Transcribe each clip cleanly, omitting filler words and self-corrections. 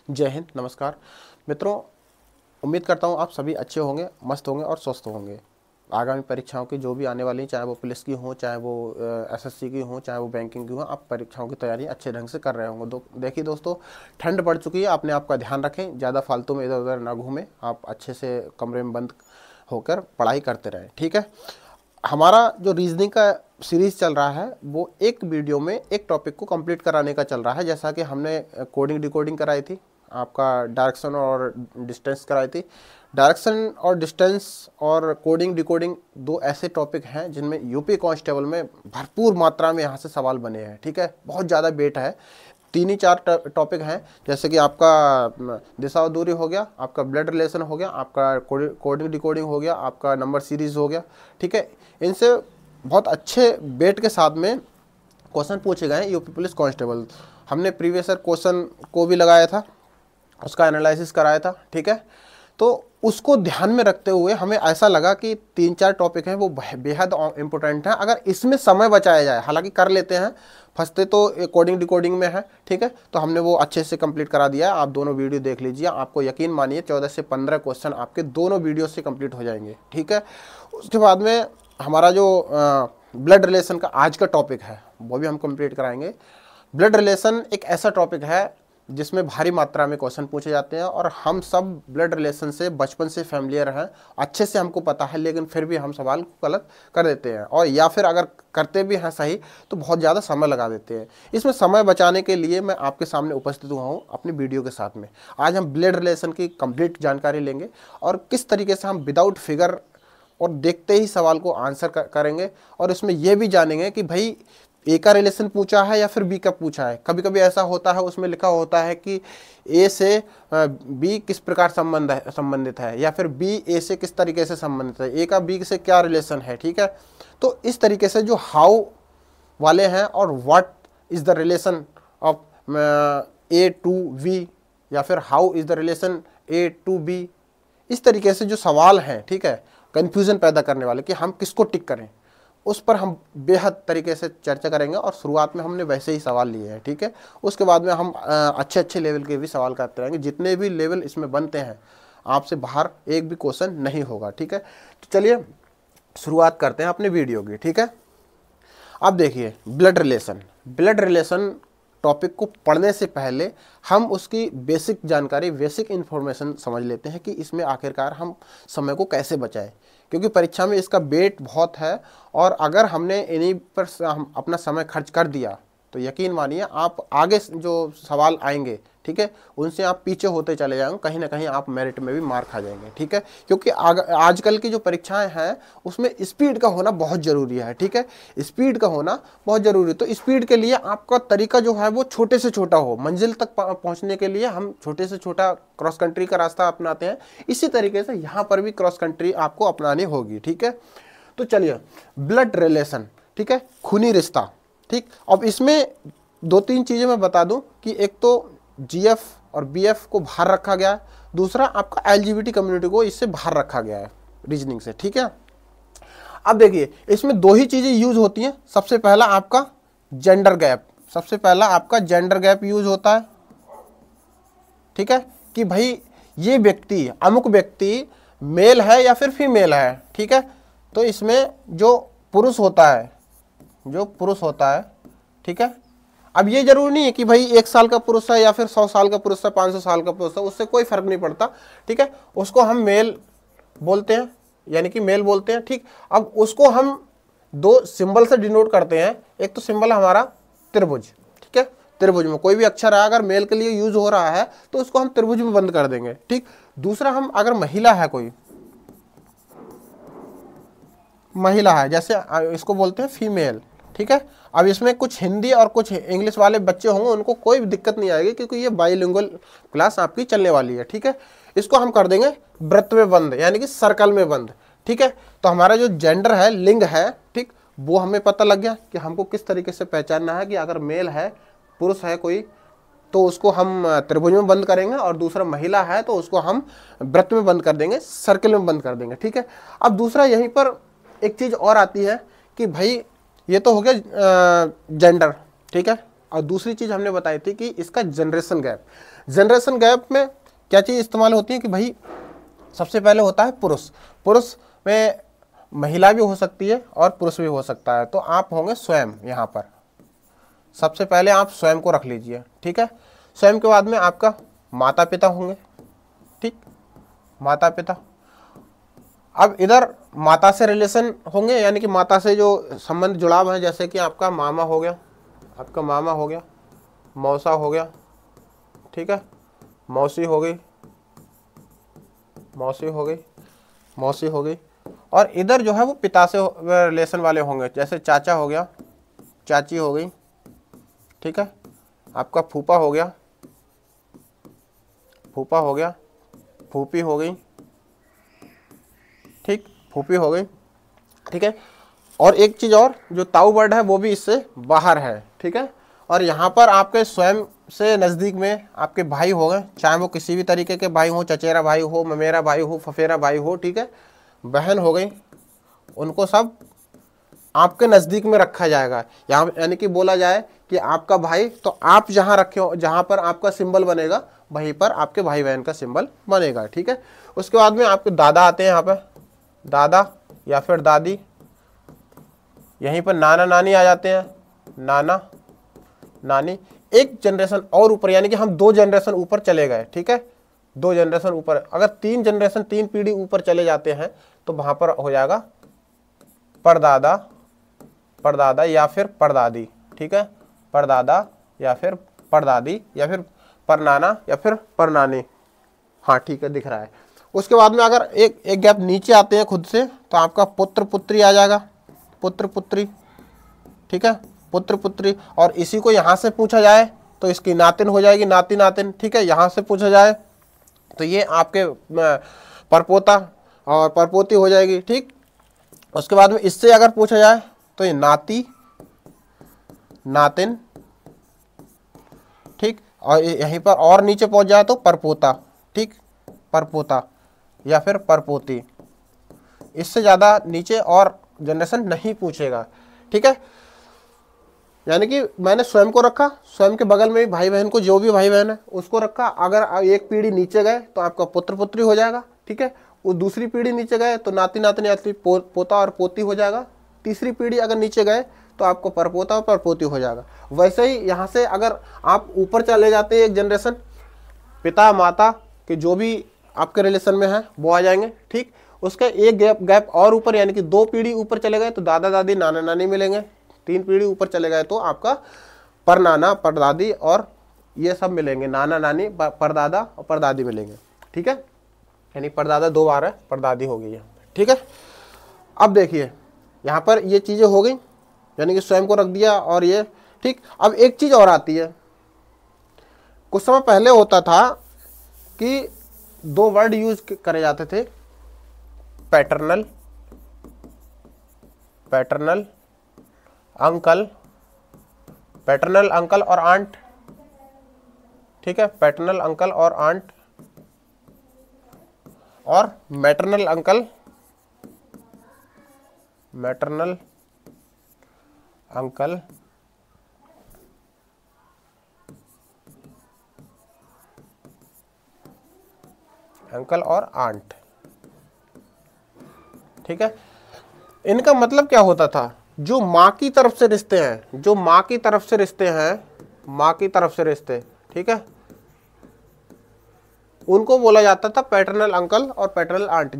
जय हिंद, नमस्कार मित्रों। उम्मीद करता हूँ आप सभी अच्छे होंगे, मस्त होंगे और स्वस्थ होंगे। आगामी परीक्षाओं की जो भी आने वाली, चाहे वो पुलिस की हो, चाहे वो एसएससी की हो, चाहे वो बैंकिंग की हो, आप परीक्षाओं की तैयारी अच्छे ढंग से कर रहे होंगे। देखिए दोस्तों, ठंड बढ़ चुकी है, अपने आप का ध्यान रखें, ज़्यादा फालतू में इधर उधर ना घूमें, आप अच्छे से कमरे में बंद होकर पढ़ाई करते रहें, ठीक है। हमारा जो रीजनिंग का सीरीज चल रहा है वो एक वीडियो में एक टॉपिक को कंप्लीट कराने का चल रहा है। जैसा कि हमने कोडिंग डिकोडिंग कराई थी, आपका डायरेक्शन और डिस्टेंस कराई थी। डायरेक्शन और डिस्टेंस और कोडिंग डिकोडिंग दो ऐसे टॉपिक हैं जिनमें यूपी कांस्टेबल में भरपूर मात्रा में यहाँ से सवाल बने हैं, ठीक है। बहुत ज़्यादा वेट है। 3 ही 4 टॉपिक हैं, जैसे कि आपका दिशा और दूरी हो गया, आपका ब्लड रिलेशन हो गया, आपका कोडिंग डिकोडिंग हो गया, आपका नंबर सीरीज हो गया, ठीक है। इनसे बहुत अच्छे वेट के साथ में क्वेश्चन पूछे गए हैं यूपी पुलिस कांस्टेबल। हमने प्रीवियस ईयर क्वेश्चन को भी लगाया था, उसका एनालिसिस कराया था, ठीक है। तो उसको ध्यान में रखते हुए हमें ऐसा लगा कि 3 4 टॉपिक हैं वो बेहद इंपॉर्टेंट हैं। अगर इसमें समय बचाया जाए, हालांकि कर लेते हैं, फंसते तो कोडिंग डिकोडिंग में है, ठीक है। तो हमने वो अच्छे से कंप्लीट करा दिया है। आप दोनों वीडियो देख लीजिए, आपको यकीन मानिए 14 से 15 क्वेश्चन आपके दोनों वीडियो से कंप्लीट हो जाएंगे, ठीक है। उसके बाद में हमारा जो ब्लड रिलेशन का आज का टॉपिक है वो भी हम कंप्लीट कराएंगे। ब्लड रिलेशन एक ऐसा टॉपिक है जिसमें भारी मात्रा में क्वेश्चन पूछे जाते हैं और हम सब ब्लड रिलेशन से बचपन से फैमिलियर हैं, अच्छे से हमको पता है, लेकिन फिर भी हम सवाल को गलत कर देते हैं, और या फिर अगर करते भी हैं सही तो बहुत ज़्यादा समय लगा देते हैं। इसमें समय बचाने के लिए मैं आपके सामने उपस्थित हुआ हूँ अपनी वीडियो के साथ में। आज हम ब्लड रिलेशन की कंप्लीट जानकारी लेंगे और किस तरीके से हम विदाउट फिगर और देखते ही सवाल को आंसर करेंगे, और इसमें यह भी जानेंगे कि भाई ए का रिलेशन पूछा है या फिर बी का पूछा है। कभी कभी ऐसा होता है, उसमें लिखा होता है कि ए से बी किस प्रकार संबंधित है, या फिर बी ए से किस तरीके से संबंधित है, ए का बी से क्या रिलेशन है, ठीक है। तो इस तरीके से जो हाउ वाले हैं और what is the relation of A to V, या फिर how is the relation A to B, इस तरीके से जो सवाल हैं, ठीक है, कंफ्यूजन पैदा करने वाले कि हम किसको टिक करें, उस पर हम बेहद तरीके से चर्चा करेंगे। और शुरुआत में हमने वैसे ही सवाल लिए हैं, ठीक है। उसके बाद में हम अच्छे अच्छे लेवल के भी सवाल करते रहेंगे। जितने भी लेवल इसमें बनते हैं, आपसे बाहर एक भी क्वेश्चन नहीं होगा, ठीक है। तो चलिए शुरुआत करते हैं अपने वीडियो की, ठीक है। अब देखिए, ब्लड रिलेशन टॉपिक को पढ़ने से पहले हम उसकी बेसिक जानकारी, बेसिक इन्फॉर्मेशन समझ लेते हैं कि इसमें आखिरकार हम समय को कैसे बचाएं, क्योंकि परीक्षा में इसका वेट बहुत है। और अगर हमने इन्हीं पर हम अपना समय खर्च कर दिया तो यकीन मानिए आप आगे जो सवाल आएंगे, ठीक है, उनसे आप पीछे होते चले जाएंगे, कहीं ना कहीं आप मेरिट में भी मार खा जाएंगे, ठीक है। क्योंकि आजकल की जो परीक्षाएं हैं उसमें स्पीड का होना बहुत ज़रूरी है, ठीक है। स्पीड का होना बहुत ज़रूरी। तो स्पीड के लिए आपका तरीका जो है वो छोटे से छोटा हो। मंजिल तक पहुँचने के लिए हम छोटे से छोटा क्रॉस कंट्री का रास्ता अपनाते हैं, इसी तरीके से यहाँ पर भी क्रॉस कंट्री आपको अपनानी होगी, ठीक है। तो चलिए, ब्लड रिलेशन, ठीक है, खूनी रिश्ता, ठीक। अब इसमें 2 3 चीज़ें मैं बता दूं कि एक तो जीएफ और बीएफ को बाहर रखा गया है, दूसरा आपका एलजीबीटी कम्युनिटी को इससे बाहर रखा गया है रीजनिंग से, ठीक है। अब देखिए, इसमें 2 ही चीज़ें यूज होती हैं। सबसे पहला आपका जेंडर गैप यूज होता है, ठीक है, कि भाई ये व्यक्ति, अमुक व्यक्ति मेल है या फिर फीमेल है, ठीक है। तो इसमें जो पुरुष होता है, ठीक है। अब ये जरूरी नहीं है कि भाई 1 साल का पुरुष है या फिर 100 साल का पुरुष है, 500 साल का पुरुष है, उससे कोई फर्क नहीं पड़ता, ठीक है। उसको हम मेल बोलते हैं, यानी कि मेल बोलते हैं, ठीक। अब उसको हम 2 सिंबल से डिनोट करते हैं। एक तो सिंबल हमारा त्रिभुज, ठीक है। त्रिभुज में कोई भी अक्षर है अगर मेल के लिए यूज हो रहा है तो उसको हम त्रिभुज में बंद कर देंगे, ठीक। दूसरा, हम अगर महिला है, कोई महिला है, जैसे इसको बोलते हैं फीमेल, ठीक है। अब इसमें कुछ हिंदी और कुछ इंग्लिश वाले बच्चे होंगे, उनको कोई दिक्कत नहीं आएगी क्योंकि ये बाइलिंगुअल क्लास आपकी चलने वाली है, ठीक है। इसको हम कर देंगे वृत्त में बंद, यानी कि सर्कल में बंद, ठीक है। तो हमारा जो जेंडर है, लिंग है, ठीक, वो हमें पता लग गया कि हमको किस तरीके से पहचानना है कि अगर मेल है, पुरुष है कोई, तो उसको हम त्रिभुज में बंद करेंगे, और दूसरा महिला है तो उसको हम वृत्त में बंद कर देंगे, सर्कल में बंद कर देंगे, ठीक है। अब दूसरा यहीं पर एक चीज़ और आती है कि भाई ये तो हो गया जेंडर, ठीक है, और दूसरी चीज हमने बताई थी कि इसका जनरेशन गैप। जनरेशन गैप में क्या चीज इस्तेमाल होती है कि भाई सबसे पहले होता है पुरुष। पुरुष में महिला भी हो सकती है और पुरुष भी हो सकता है। तो आप होंगे स्वयं। यहाँ पर सबसे पहले आप स्वयं को रख लीजिए, ठीक है। स्वयं के बाद में आपका माता पिता होंगे, ठीक, माता पिता। अब इधर माता से रिलेशन होंगे, यानी कि माता से जो संबंध जुड़ाव है, जैसे कि आपका मामा हो गया, आपका मामा हो गया, मौसा हो गया, ठीक है, मौसी हो गई, मौसी हो गई, मौसी हो गई। और इधर जो है वो पिता से रिलेशन वाले होंगे, जैसे चाचा हो गया, चाची हो गई, ठीक है, आपका फूफा हो गया, फूफा हो गया, फूफी हो गई, ठीक, फूफी हो गई, ठीक है। और एक चीज और, जो ताऊ वर्ड है वो भी इससे बाहर है, ठीक है। और यहाँ पर आपके स्वयं से नज़दीक में आपके भाई हो गए, चाहे वो किसी भी तरीके के भाई हो, चचेरा भाई हो, ममेरा भाई हो, फफेरा भाई हो, ठीक है, बहन हो गई, उनको सब आपके नज़दीक में रखा जाएगा। यहाँ यानी कि बोला जाए कि आपका भाई, तो आप जहाँ रखे हो, जहाँ पर आपका सिंबल बनेगा वहीं पर आपके भाई बहन का सिंबल बनेगा, ठीक है। उसके बाद में आपके दादा आते हैं, यहाँ पर दादा या फिर दादी। यहीं पर नाना नानी आ जाते हैं, नाना नानी। एक जनरेशन और ऊपर, यानी कि हम 2 जनरेशन ऊपर चले गए, ठीक है, 2 जनरेशन ऊपर। अगर 3 जनरेशन, 3 पीढ़ी ऊपर चले जाते हैं तो वहां पर हो जाएगा परदादा, परदादा या फिर परदादी, ठीक है, परदादा या फिर परदादी या फिर परनाना या फिर परनानी। हाँ ठीक है, दिख रहा है। उसके बाद में अगर एक गैप नीचे आते हैं खुद से, तो आपका पुत्र पुत्री आ जाएगा, पुत्र पुत्री, ठीक है, पुत्र पुत्री। और इसी को यहाँ से पूछा जाए तो इसकी नातिन हो जाएगी, नाती नातिन, ठीक है। यहाँ से पूछा जाए तो ये आपके परपोता और परपोती हो जाएगी, ठीक। उसके बाद में इससे अगर पूछा जाए तो ये नाती नातिन, ठीक। और यहीं पर और नीचे पहुंच जाए तो परपोता, ठीक, परपोता या फिर परपोती। इससे ज़्यादा नीचे और जनरेशन नहीं पूछेगा, ठीक है। यानी कि मैंने स्वयं को रखा, स्वयं के बगल में भी भाई बहन को, जो भी भाई बहन है उसको रखा। अगर एक पीढ़ी नीचे गए तो आपका पुत्र पुत्री हो जाएगा, ठीक है। वो दूसरी पीढ़ी नीचे गए तो नाती नातिन या पोता और पोती हो जाएगा। तीसरी पीढ़ी अगर नीचे गए तो आपको परपोता और परपोती हो जाएगा। वैसे ही यहाँ से अगर आप ऊपर चले जाते हैं एक जनरेशन, पिता माता के जो भी आपके रिलेशन में है वो आ जाएंगे, ठीक। उसका एक गैप और ऊपर, यानी कि 2 पीढ़ी ऊपर चले गए तो दादा दादी नाना नानी मिलेंगे। 3 पीढ़ी ऊपर चले गए तो आपका परनाना परदादी और ये सब मिलेंगे, नाना नानी परदादा और परदादी मिलेंगे, ठीक है। यानी परदादा 2 बार है, परदादी हो गई है, ठीक है। अब देखिए यहाँ पर ये चीज़ें हो गई, यानी कि स्वयं को रख दिया और ये, ठीक। अब एक चीज़ और आती है, कुछ समय पहले होता था कि 2 वर्ड यूज करे जाते थे, paternal, paternal uncle, paternal uncle और आंट, ठीक है, पैटर्नल अंकल और आंट, और maternal uncle, maternal uncle uncle और आंट, ठीक है। इनका मतलब क्या होता था, जो माँ की तरफ से रिश्ते हैं, जो माँ की तरफ से रिश्ते हैं, माँ की तरफ से रिश्ते, ठीक है, उनको बोला जाता था पैटर्नल अंकल और पैटर्नल आंट।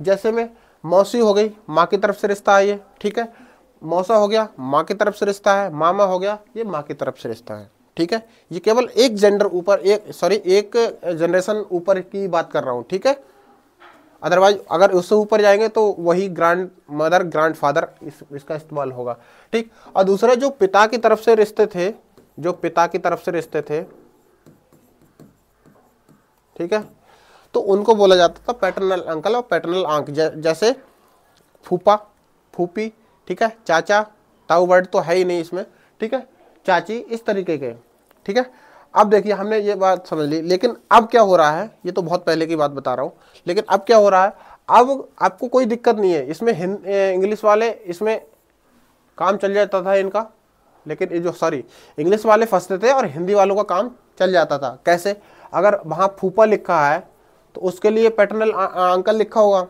जैसे में मौसी हो गई, माँ की तरफ से रिश्ता है ये, ठीक है, मौसा हो गया माँ की तरफ से रिश्ता है, मामा हो गया ये माँ की तरफ से रिश्ता है, ठीक है। ये केवल एक जेंडर ऊपर, एक जनरेशन ऊपर की बात कर रहा हूँ, ठीक है। अदरवाइज अगर उससे ऊपर जाएंगे तो वही ग्रैंड मदर ग्रैंड फादर इसका इस्तेमाल होगा, ठीक। और दूसरा जो पिता की तरफ से रिश्ते थे, जो पिता की तरफ से रिश्ते थे, ठीक है, तो उनको बोला जाता था पैटर्नल अंकल और पैटर्नल आंट। जैसे फूफा फूफी, ठीक है, चाचा, ताऊ वर्ड तो है ही नहीं इसमें, ठीक है, चाची, इस तरीके के, ठीक है। अब देखिए हमने ये बात समझ ली, लेकिन अब क्या हो रहा है, ये तो बहुत पहले की बात बता रहा हूँ, लेकिन अब क्या हो रहा है, अब आपको कोई दिक्कत नहीं है इसमें। इंग्लिश वाले इसमें काम चल जाता था इनका, लेकिन ये जो सॉरी इंग्लिश वाले फंसते थे और हिंदी वालों का काम चल जाता था। कैसे? अगर वहाँ फूफा लिखा है तो उसके लिए पैटर्नल अंकल लिखा होगा।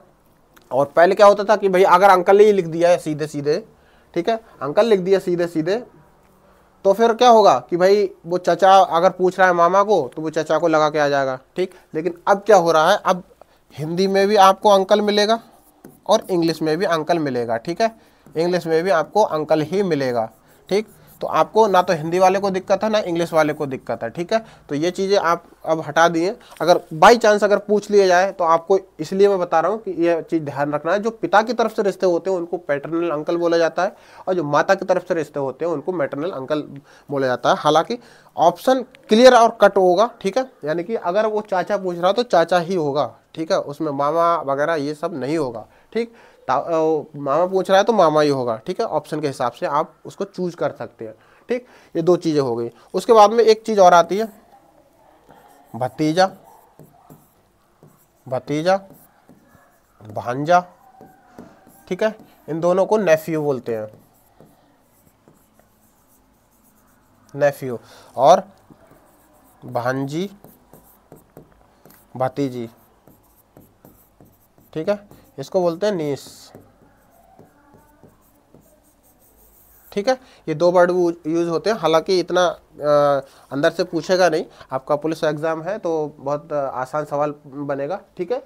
और पहले क्या होता था कि भाई अगर अंकल ने ही लिख दिया है सीधे सीधे, ठीक है, अंकल लिख दिया सीधे सीधे, तो फिर क्या होगा कि भाई वो चाचा अगर पूछ रहा है मामा को तो वो चाचा को लगा के आ जाएगा, ठीक। लेकिन अब क्या हो रहा है, अब हिंदी में भी आपको अंकल मिलेगा और इंग्लिश में भी अंकल मिलेगा, ठीक है, इंग्लिश में भी आपको अंकल ही मिलेगा, ठीक। तो आपको ना तो हिंदी वाले को दिक्कत है ना इंग्लिश वाले को दिक्कत है, ठीक है। तो ये चीज़ें आप अब हटा दिए। अगर बाई चांस अगर पूछ लिया जाए तो आपको, इसलिए मैं बता रहा हूँ कि ये चीज़ ध्यान रखना है, जो पिता की तरफ से रिश्ते होते हैं उनको पैटर्नल अंकल बोला जाता है और जो माता की तरफ से रिश्ते होते हैं उनको मैटरनल अंकल बोला जाता है। हालांकि ऑप्शन क्लियर और कट होगा, ठीक है, यानी कि अगर वो चाचा पूछ रहा तो चाचा ही होगा, ठीक है, उसमें मामा वगैरह ये सब नहीं होगा, ठीक। मामा पूछ रहा है तो मामा ही होगा, ठीक है, ऑप्शन के हिसाब से आप उसको चूज कर सकते हैं, ठीक। ये दो चीज़ें हो गई। उसके बाद में एक चीज़ और आती है भतीजा, भतीजा, भांजा, ठीक है, इन दोनों को नेफ्यू बोलते हैं, नेफ्यू। और भांजी, भतीजी, ठीक है, इसको बोलते हैं नीस, ठीक है। ये दो वर्ड यूज होते हैं। हालांकि इतना अंदर से पूछेगा नहीं, आपका पुलिस एग्जाम है तो बहुत आसान सवाल बनेगा, ठीक है।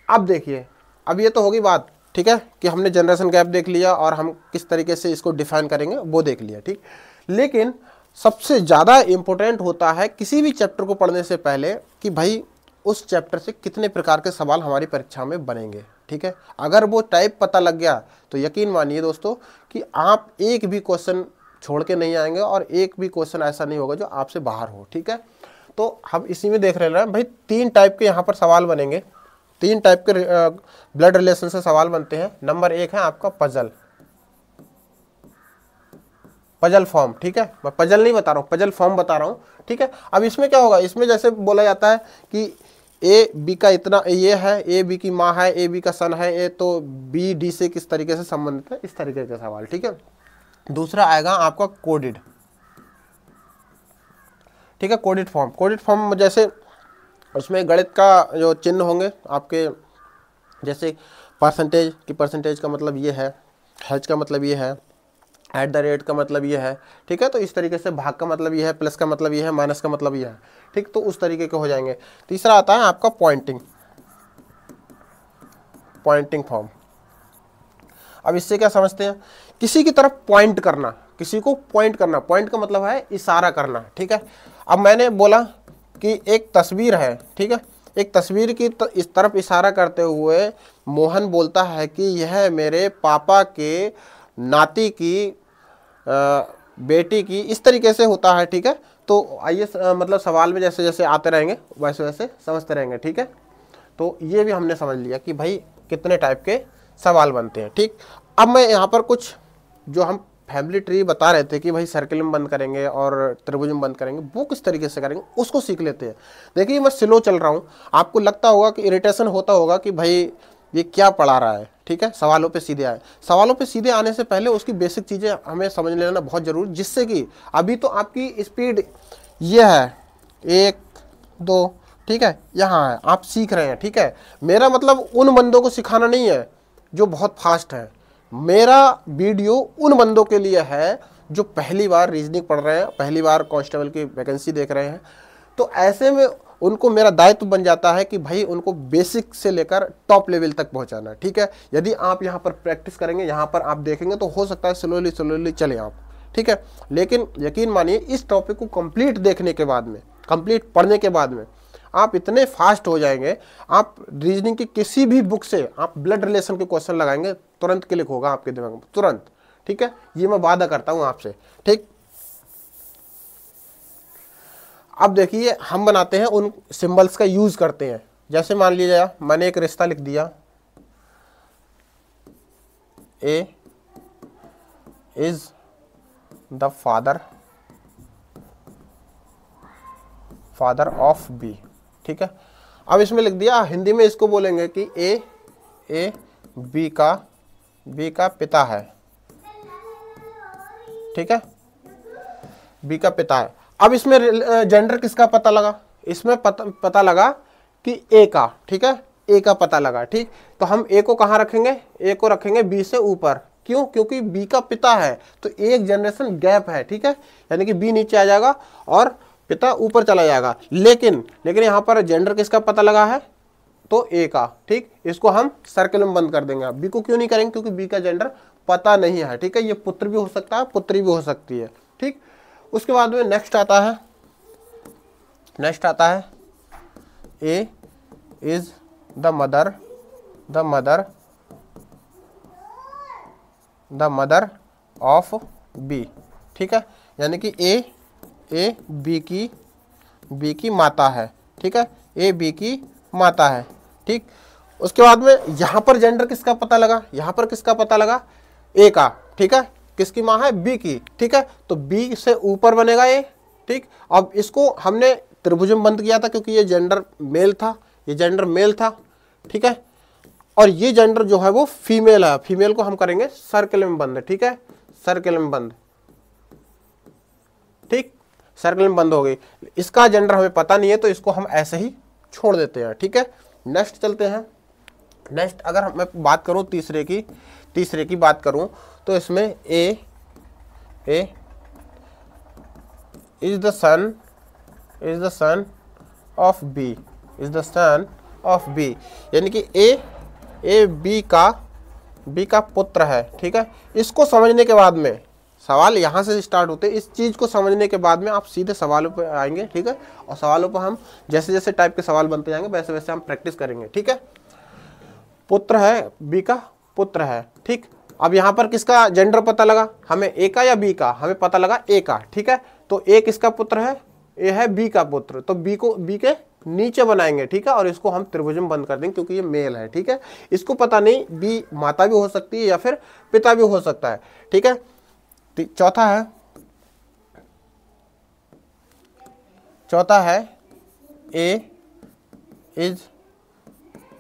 अब देखिए, अब ये तो होगी बात, ठीक है, कि हमने जनरेशन गैप देख लिया और हम किस तरीके से इसको डिफाइन करेंगे वो देख लिया, ठीक। लेकिन सबसे ज़्यादा इम्पोर्टेंट होता है किसी भी चैप्टर को पढ़ने से पहले कि भाई उस चैप्टर से कितने प्रकार के सवाल हमारी परीक्षा में बनेंगे, ठीक है। अगर वो टाइप पता लग गया तो यकीन मानिए दोस्तों कि आप एक भी क्वेश्चन छोड़ के नहीं आएंगे और एक भी क्वेश्चन ऐसा नहीं होगा जो आपसे बाहर हो, ठीक है। तो हम इसी में देख रहे हैं भाई 3 टाइप के यहाँ पर सवाल बनेंगे, 3 टाइप के ब्लड रिलेशन से सवाल बनते हैं। नंबर 1 है आपका पजल, पजल फॉर्म, ठीक है, मैं पजल नहीं बता रहा हूँ, पजल फॉर्म बता रहा हूँ, ठीक है। अब इसमें क्या होगा, इसमें जैसे बोला जाता है कि ए बी का इतना ये है, ए बी की माँ है, ए बी का सन है, ए तो बी डी से किस तरीके से संबंधित है, इस तरीके के सवाल, ठीक है। दूसरा आएगा आपका कोडेड, ठीक है, कोडेड फॉर्म। कोडेड फॉर्म जैसे उसमें गणित का जो चिन्ह होंगे आपके, जैसे परसेंटेज की, परसेंटेज का मतलब ये है, हैच का मतलब ये है, एट द रेट का मतलब ये है, ठीक है। तो इस तरीके से भाग का मतलब ये है, प्लस का मतलब ये है, माइनस का मतलब ये है, ठीक। तो उस तरीके के हो जाएंगे। तीसरा आता है आपका पॉइंटिंग, पॉइंटिंग फॉर्म। अब इससे क्या समझते हैं, किसी की तरफ पॉइंट करना, किसी को पॉइंट करना, पॉइंट का मतलब है इशारा करना, ठीक है। अब मैंने बोला कि एक तस्वीर है, ठीक है, एक तस्वीर की इस तरफ इशारा करते हुए मोहन बोलता है कि यह मेरे पापा के नाती की बेटी की, इस तरीके से होता है, ठीक है। तो आइए मतलब सवाल में जैसे जैसे आते रहेंगे वैसे वैसे समझते रहेंगे, ठीक है। तो ये भी हमने समझ लिया कि भाई कितने टाइप के सवाल बनते हैं, ठीक। अब मैं यहाँ पर कुछ जो हम फैमिली ट्री बता रहे थे कि भाई सर्किल में बंद करेंगे और त्रिभुज में बंद करेंगे, वो किस तरीके से करेंगे उसको सीख लेते हैं। देखिए मैं स्लो चल रहा हूँ, आपको लगता होगा कि इरिटेशन होता होगा कि भाई ये क्या पढ़ा रहा है, ठीक है। सवालों पे सीधे आए, सवालों पे सीधे आने से पहले उसकी बेसिक चीज़ें हमें समझ लेना बहुत जरूरी, जिससे कि अभी तो आपकी स्पीड ये है 1 2, ठीक है, यहाँ है, आप सीख रहे हैं, ठीक है। मेरा मतलब उन बंदों को सिखाना नहीं है जो बहुत फास्ट है, मेरा वीडियो उन बंदों के लिए है जो पहली बार रीजनिंग पढ़ रहे हैं, पहली बार कांस्टेबल की वैकेंसी देख रहे हैं। तो ऐसे में उनको मेरा दायित्व बन जाता है कि भाई उनको बेसिक से लेकर टॉप लेवल तक पहुंचाना, ठीक है। यदि आप यहाँ पर प्रैक्टिस करेंगे, यहाँ पर आप देखेंगे तो हो सकता है स्लोली स्लोली चले आप, ठीक है। लेकिन यकीन मानिए इस टॉपिक को कंप्लीट देखने के बाद में, कंप्लीट पढ़ने के बाद में आप इतने फास्ट हो जाएंगे, आप रीजनिंग की किसी भी बुक से आप ब्लड रिलेशन के क्वेश्चन लगाएंगे तुरंत क्लिक होगा आपके दिमाग में, तुरंत, ठीक है। ये मैं वादा करता हूं आपसे, ठीक। अब देखिए हम बनाते हैं, उन सिंबल्स का यूज करते हैं। जैसे मान लीजिए मैंने एक रिश्ता लिख दिया, A is the father of B, ठीक है। अब इसमें लिख दिया, हिंदी में इसको बोलेंगे कि ए बी का पिता है, ठीक है। बी का पिता है। अब इसमें जेंडर किसका पता लगा, इसमें पता लगा कि ए का, ठीक है, ए का पता लगा, ठीक। तो हम ए को कहाँ रखेंगे, ए को रखेंगे बी से ऊपर, क्यों, क्योंकि बी का पिता है तो एक जनरेशन गैप है, ठीक है, यानी कि बी नीचे आ जाएगा और पिता ऊपर चला जाएगा। लेकिन यहाँ पर जेंडर किसका पता लगा है, तो ए का, ठीक। इसको हम सर्कल में बंद कर देंगे। बी को क्यों नहीं करेंगे, क्योंकि बी का जेंडर पता नहीं है, ठीक है, ये पुत्र भी हो सकता है, पुत्री भी हो सकती है, ठीक। उसके बाद में नेक्स्ट आता है A is the mother of B, ठीक है, यानी कि ए बी की माता है, ठीक है, ए बी की माता है, ठीक। उसके बाद में यहां पर जेंडर किसका पता लगा, यहां पर किसका पता लगा, ए का, ठीक है, किसकी मां है, बी की, ठीक है, तो बी से ऊपर बनेगा ए, ठीक। अब इसको हमने त्रिभुज में बंद किया था क्योंकि ये जेंडर मेल था, ये जेंडर मेल था, ठीक है, और ये जेंडर जो है वो फीमेल है, फीमेल को हम करेंगे सर्कल में बंद, ठीक है, सर्कल में बंद, ठीक, सर्कल में बंद हो गई। इसका जेंडर हमें पता नहीं है तो इसको हम ऐसे ही छोड़ देते हैं, ठीक है। नेक्स्ट चलते हैं। नेक्स्ट अगर मैं बात करूं तीसरे की बात करूं तो इसमें A is the son of B, यानी कि ए बी का पुत्र है, ठीक है। इसको समझने के बाद में सवाल यहाँ से स्टार्ट होते हैं। इस चीज़ को समझने के बाद में आप सीधे सवालों पे आएंगे, ठीक है, और सवालों पर हम जैसे जैसे टाइप के सवाल बनते जाएंगे वैसे वैसे हम प्रैक्टिस करेंगे, ठीक है। पुत्र है, बी का पुत्र है, ठीक। अब यहाँ पर किसका जेंडर पता लगा, हमें ए का या बी का, हमें पता लगा ए का, ठीक है। तो ए किसका पुत्र है, ए है बी का पुत्र, तो बी को बी के नीचे बनाएंगे, ठीक है, और इसको हम त्रिभुज में बंद कर देंगे क्योंकि ये मेल है, ठीक है। इसको पता नहीं बी माता भी हो सकती है या फिर पिता भी हो सकता है, ठीक है। चौथा है A is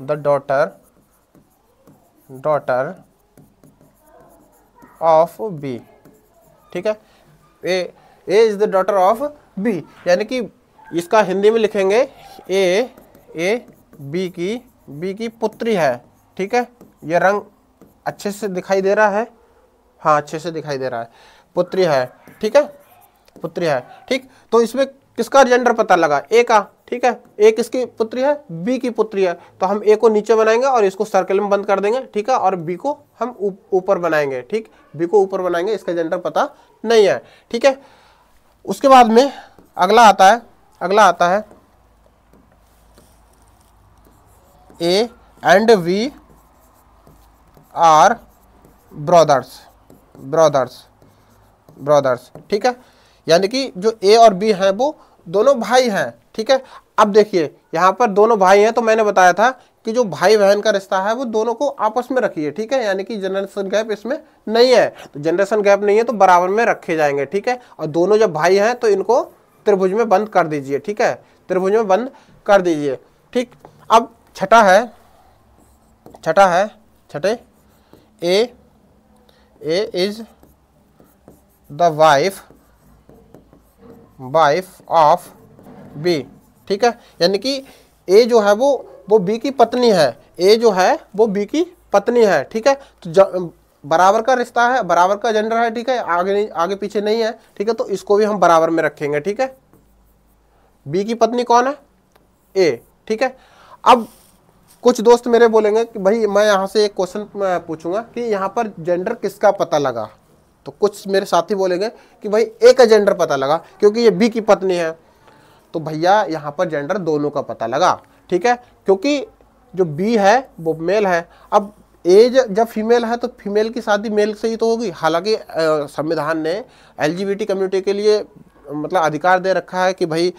the daughter of B, ठीक है, A is the daughter of B, यानी कि इसका हिंदी में लिखेंगे ए बी की पुत्री है, ठीक है। ये रंग अच्छे से दिखाई दे रहा है, हाँ अच्छे से दिखाई दे रहा है, पुत्री है, ठीक है, पुत्री है, ठीक। तो इसमें किसका जेंडर पता लगा, ए का, ठीक है, ए किसकी पुत्री है, बी की पुत्री है, तो हम ए को नीचे बनाएंगे और इसको सर्कल में बंद कर देंगे, ठीक है, और बी को हम ऊपर बनाएंगे, ठीक, बी को ऊपर बनाएंगे, इसका जेंडर पता नहीं है, ठीक है। उसके बाद में अगला आता है A and V are brothers, ठीक है, यानी कि जो ए और बी हैं वो दोनों भाई हैं, ठीक है। अब देखिए यहाँ पर दोनों भाई हैं तो मैंने बताया था कि जो भाई बहन का रिश्ता है वो दोनों को आपस में रखिए, ठीक है, यानी कि जनरेशन गैप इसमें नहीं है, तो जनरेशन गैप नहीं है तो बराबर में रखे जाएंगे, ठीक है। और दोनों जब भाई हैं तो इनको त्रिभुज में बंद कर दीजिए, ठीक है, त्रिभुज में बंद कर दीजिए, ठीक। अब छठा है A is the wife of B, ठीक है, यानी कि ए जो है वो बी की पत्नी है, ए जो है वो बी की पत्नी है, ठीक है। तो बराबर का रिश्ता है, बराबर का जेंडर है, ठीक है, आगे पीछे नहीं है, ठीक है, तो इसको भी हम बराबर में रखेंगे, ठीक है। बी की पत्नी कौन है, ए, ठीक है। अब कुछ दोस्त मेरे बोलेंगे कि भाई मैं यहाँ से एक क्वेश्चन पूछूंगा कि यहाँ पर जेंडर किसका पता लगा, तो कुछ मेरे साथी बोलेंगे कि भाई ए का जेंडर पता लगा क्योंकि ये बी की पत्नी है, तो भैया यहाँ पर जेंडर दोनों का पता लगा, ठीक है, क्योंकि जो बी है वो मेल है। अब ए जब फीमेल है तो फीमेल की शादी मेल से ही तो होगी, हालांकि संविधान ने LGBT कम्युनिटी के लिए मतलब अधिकार दे रखा है कि भाई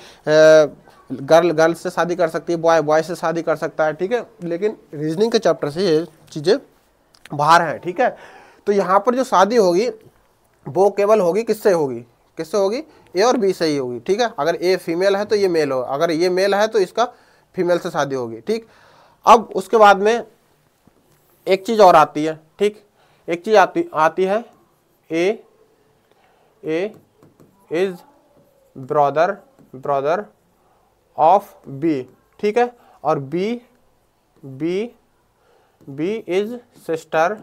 गर्ल से शादी कर सकती है, बॉय से शादी कर सकता है, ठीक है, लेकिन रीजनिंग के चैप्टर से ये चीज़ें बाहर हैं, ठीक है। तो यहाँ पर जो शादी होगी वो केवल होगी किससे होगी, ए और बी से ही होगी, ठीक है। अगर ए फीमेल है तो ये मेल हो, अगर ये मेल है तो इसका फीमेल से शादी होगी, ठीक। अब उसके बाद में एक चीज़ और आती है, ठीक, एक चीज़ आती है A is brother brother of B, ठीक है, और B B B is sister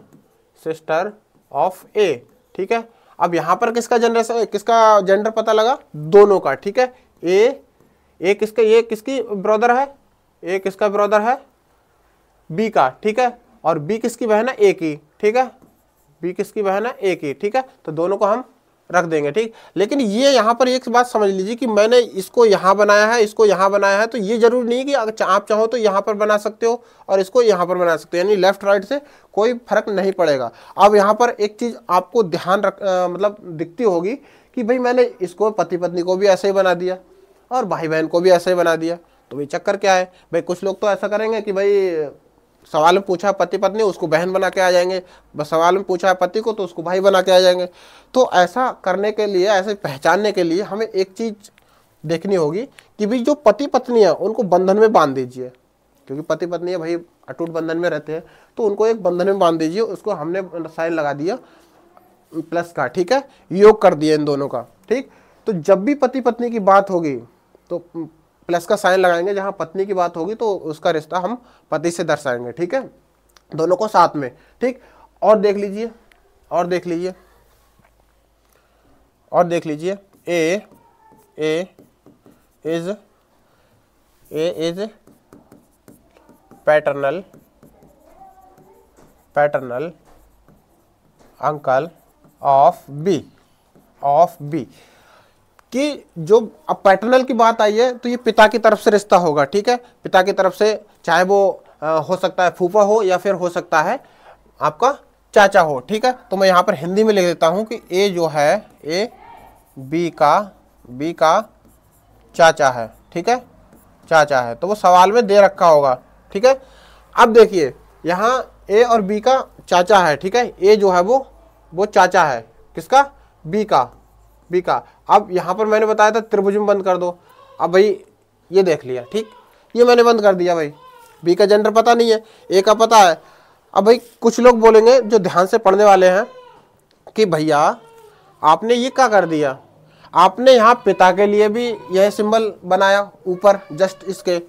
sister of A, ठीक है। अब यहां पर किसका जेंडर पता लगा, दोनों का, ठीक है। ए किसका, ये किसकी ब्रदर है, ए किसका ब्रदर है, बी का, ठीक है, और बी किसकी बहन है, ए की, ठीक है, बी किसकी बहन है, ए की, ठीक है। तो दोनों को हम रख देंगे, ठीक। लेकिन ये यहाँ पर एक बात समझ लीजिए कि मैंने इसको यहाँ बनाया है, इसको यहाँ बनाया है, तो ये जरूरी नहीं कि अगर आप चाहो तो यहाँ पर बना सकते हो और इसको यहाँ पर बना सकते हो, यानी लेफ्ट राइट से कोई फर्क नहीं पड़ेगा। अब यहाँ पर एक चीज आपको ध्यान मतलब दिखती होगी कि भाई मैंने इसको पति पत्नी को भी ऐसे ही बना दिया और भाई बहन को भी ऐसे ही बना दिया, तो भाई चक्कर क्या है भाई। कुछ लोग तो ऐसा करेंगे कि भाई सवाल में पूछा पति पत्नी, उसको बहन बना के आ जाएंगे, बस सवाल में पूछा है पति को तो उसको भाई बना के आ जाएंगे। तो ऐसा करने के लिए, ऐसे पहचानने के लिए हमें एक चीज देखनी होगी कि भाई जो पति पत्नी है उनको बंधन में बांध दीजिए, क्योंकि पति पत्नी है भाई अटूट बंधन में रहते हैं, तो उनको एक बंधन में बांध दीजिए। उसको हमने साइन लगा दिया प्लस का, ठीक है, योग कर दिया इन दोनों का, ठीक। तो जब भी पति पत्नी की बात होगी तो प्लस का साइन लगाएंगे, जहां पत्नी की बात होगी तो उसका रिश्ता हम पति से दर्शाएंगे, ठीक है, दोनों को साथ में, ठीक। और देख लीजिए, और देख लीजिए, और देख लीजिए, A is paternal uncle of B कि जो अब पैटर्नल की बात आई है तो ये पिता की तरफ से रिश्ता होगा, ठीक है। पिता की तरफ से, चाहे वो हो सकता है फूफा हो या फिर हो सकता है आपका चाचा हो, ठीक है। तो मैं यहाँ पर हिंदी में लिख देता हूँ कि ए जो है, ए बी का चाचा है, ठीक है, चाचा है। तो वो सवाल में दे रखा होगा, ठीक है। अब देखिए यहाँ ए और बी का चाचा है, ठीक है। ए जो है वो चाचा है किसका, बी का। अब यहाँ पर मैंने बताया था त्रिभुज में बंद कर दो। अब भाई ये देख लिया, ठीक, ये मैंने बंद कर दिया भाई। बी का जेंडर पता नहीं है, ए का पता है। अब भाई कुछ लोग बोलेंगे जो ध्यान से पढ़ने वाले हैं कि भैया आपने ये क्या कर दिया, आपने यहाँ पिता के लिए भी यह सिंबल बनाया ऊपर जस्ट इसके,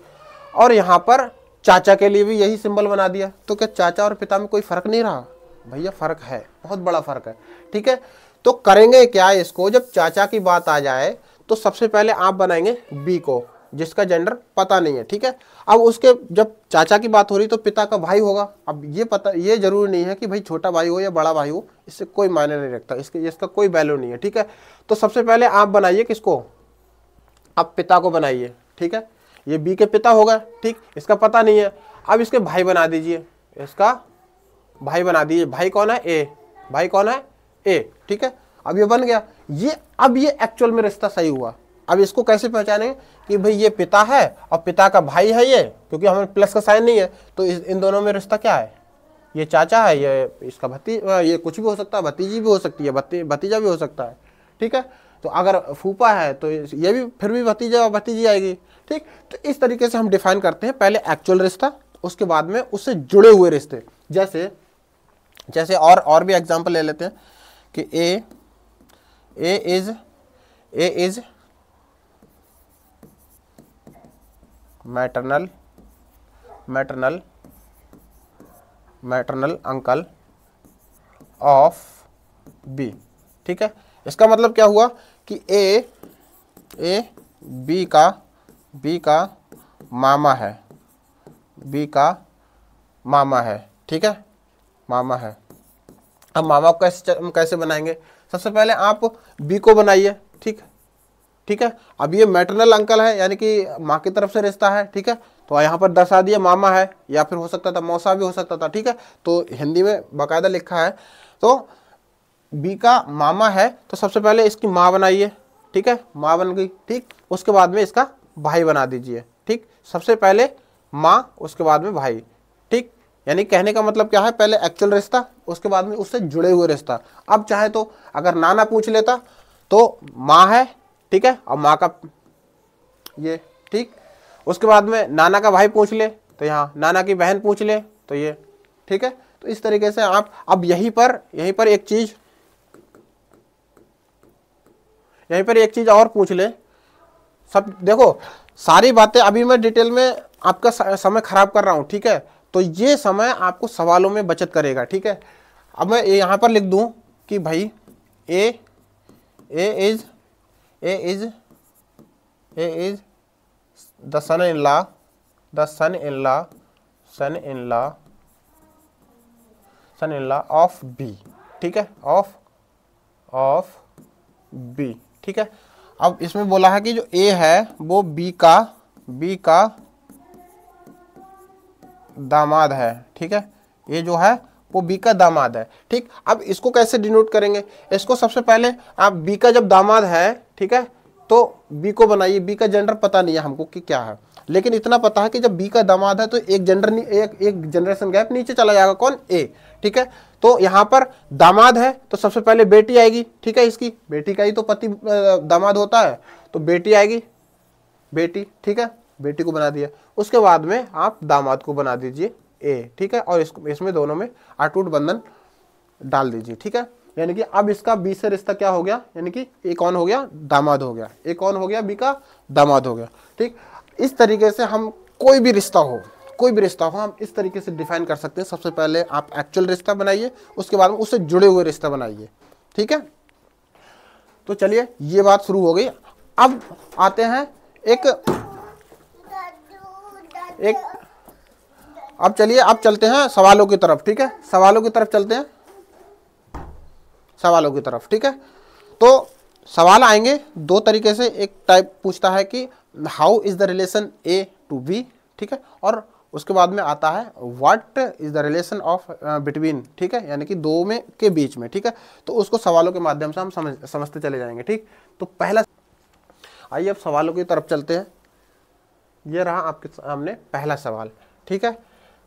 और यहाँ पर चाचा के लिए भी यही सिंबल बना दिया। तो क्या चाचा और पिता में कोई फर्क नहीं रहा? भैया फर्क है, बहुत बड़ा फर्क है, ठीक है। तो करेंगे क्या इसको, जब चाचा की बात आ जाए तो सबसे पहले आप बनाएंगे बी को, जिसका जेंडर पता नहीं है, ठीक है। अब उसके जब चाचा की बात हो रही तो पिता का भाई होगा। अब ये जरूरी नहीं है कि भाई छोटा भाई हो या बड़ा भाई हो, इससे कोई मायने नहीं रखता, इसका कोई वैल्यू नहीं है, ठीक है। तो सबसे पहले आप बनाइए किसको, आप पिता को बनाइए, ठीक है। ये बी के पिता होगा, ठीक, इसका पता नहीं है। अब इसके भाई बना दीजिए, इसका भाई बना दीजिए। भाई कौन है, ए, भाई कौन है, ए, ठीक है। अब ये बन गया, अब ये एक्चुअल में रिश्ता सही हुआ। अब इसको कैसे पहचानेंगे कि भाई ये पिता है और पिता का भाई है ये, क्योंकि हमें प्लस का साइन नहीं है, तो इन दोनों में रिश्ता क्या है, ये चाचा है, ये इसका ये कुछ भी हो सकता है, भतीजी भी हो सकती है, भतीजा भी हो सकता है, ठीक है। तो अगर फूफा है तो ये भी फिर भी भतीजा और भतीजी आएगी, ठीक। तो इस तरीके से हम डिफाइन करते हैं, पहले एक्चुअल रिश्ता, उसके बाद में उससे जुड़े हुए रिश्ते। जैसे और भी एग्जांपल ले लेते हैं कि A is maternal uncle of B, ठीक है। इसका मतलब क्या हुआ कि ए बी का मामा है, बी का मामा है, ठीक है, मामा है। अब मामा को कैसे बनाएंगे, सबसे पहले आप बी को बनाइए, ठीक है। अब ये मैटरनल अंकल है, यानी कि माँ की तरफ से रिश्ता है, ठीक है। तो यहाँ पर दर्शा दिया मामा है, या फिर हो सकता था मौसा भी हो सकता था, ठीक है। तो हिंदी में बाकायदा लिखा है। तो बी का मामा है, तो सबसे पहले इसकी माँ बनाइए, ठीक है, माँ बन गई, ठीक। उसके बाद में इसका भाई बना दीजिए, ठीक। सबसे पहले माँ, उसके बाद में भाई, ठीक। यानी कहने का मतलब क्या है, पहले एक्चुअल रिश्ता, उसके बाद में उससे जुड़े हुए रिश्ता। अब चाहे तो अगर नाना पूछ लेता तो माँ है, ठीक है, और माँ का ये, ठीक। उसके बाद में नाना का भाई पूछ ले तो यहाँ नाना की बहन पूछ ले तो ये, ठीक है। तो इस तरीके से आप अब यहीं पर एक चीज और पूछ ले सब देखो, सारी बातें अभी मैं डिटेल में आपका समय खराब कर रहा हूं, ठीक है, तो ये समय आपको सवालों में बचत करेगा, ठीक है। अब मैं यहां पर लिख दूं कि भाई A is the son in law of B, ठीक है, ऑफ बी, ठीक है। अब इसमें बोला है कि जो ए है वो बी का दामाद है, ठीक है, ये जो है वो बी का दामाद है, ठीक। अब इसको कैसे डिनोट करेंगे, इसको सबसे पहले आप बी का जब दामाद है, ठीक है, तो बी को बनाइए। बी का जेंडर पता नहीं है हमको कि क्या है, लेकिन इतना पता है कि जब बी का दामाद है तो एक जनरेशन गैप नीचे चला जाएगा, कौन, ए, ठीक है। तो यहाँ पर दामाद है तो सबसे पहले बेटी आएगी, ठीक है, इसकी बेटी का ही तो पति दामाद होता है, तो बेटी आएगी, बेटी, ठीक है, बेटी को बना दिया। उसके बाद में आप दामाद को बना दीजिए ए, ठीक है, और इसमें दोनों में अटूट बंधन डाल दीजिए, ठीक है। यानी कि अब इसका बी से रिश्ता क्या हो गया, यानी कि ए कौन हो गया, दामाद हो गया, ए कौन हो गया, बी का दामाद हो गया, ठीक। इस तरीके से हम कोई भी रिश्ता हो हम इस तरीके से डिफाइन कर सकते हैं। सबसे पहले आप एक्चुअल रिश्ता बनाइए, उसके बाद में उससे जुड़े हुए रिश्ता बनाइए, ठीक है। तो चलिए ये बात शुरू हो गई। अब आते हैं अब चलिए अब चलते हैं सवालों की तरफ, ठीक है, सवालों की तरफ चलते हैं, सवालों की तरफ, ठीक है। तो सवाल आएंगे दो तरीके से, एक टाइप पूछता है कि how is the relation A to B, ठीक है, और उसके बाद में आता है what is the relation of between, ठीक है, यानी कि दो में के बीच में, ठीक है। तो उसको सवालों के माध्यम से हम समझते चले जाएंगे, ठीक। तो पहला, आइए अब सवालों की तरफ चलते हैं। ये रहा आपके सामने पहला सवाल, ठीक है।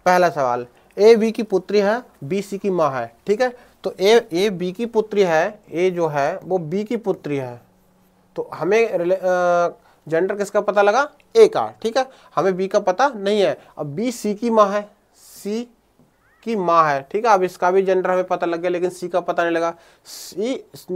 पहला सवाल, ए बी की पुत्री है, बी सी की माँ है, ठीक है। तो ए बी की पुत्री है, ए जो है वो बी की पुत्री है, तो हमें जेंडर किसका पता लगा, ए का, ठीक है, हमें बी का पता नहीं है। अब बी सी की माँ है, सी की माँ है, ठीक है, अब इसका भी जेंडर हमें पता लग गया, लेकिन सी का पता नहीं लगा।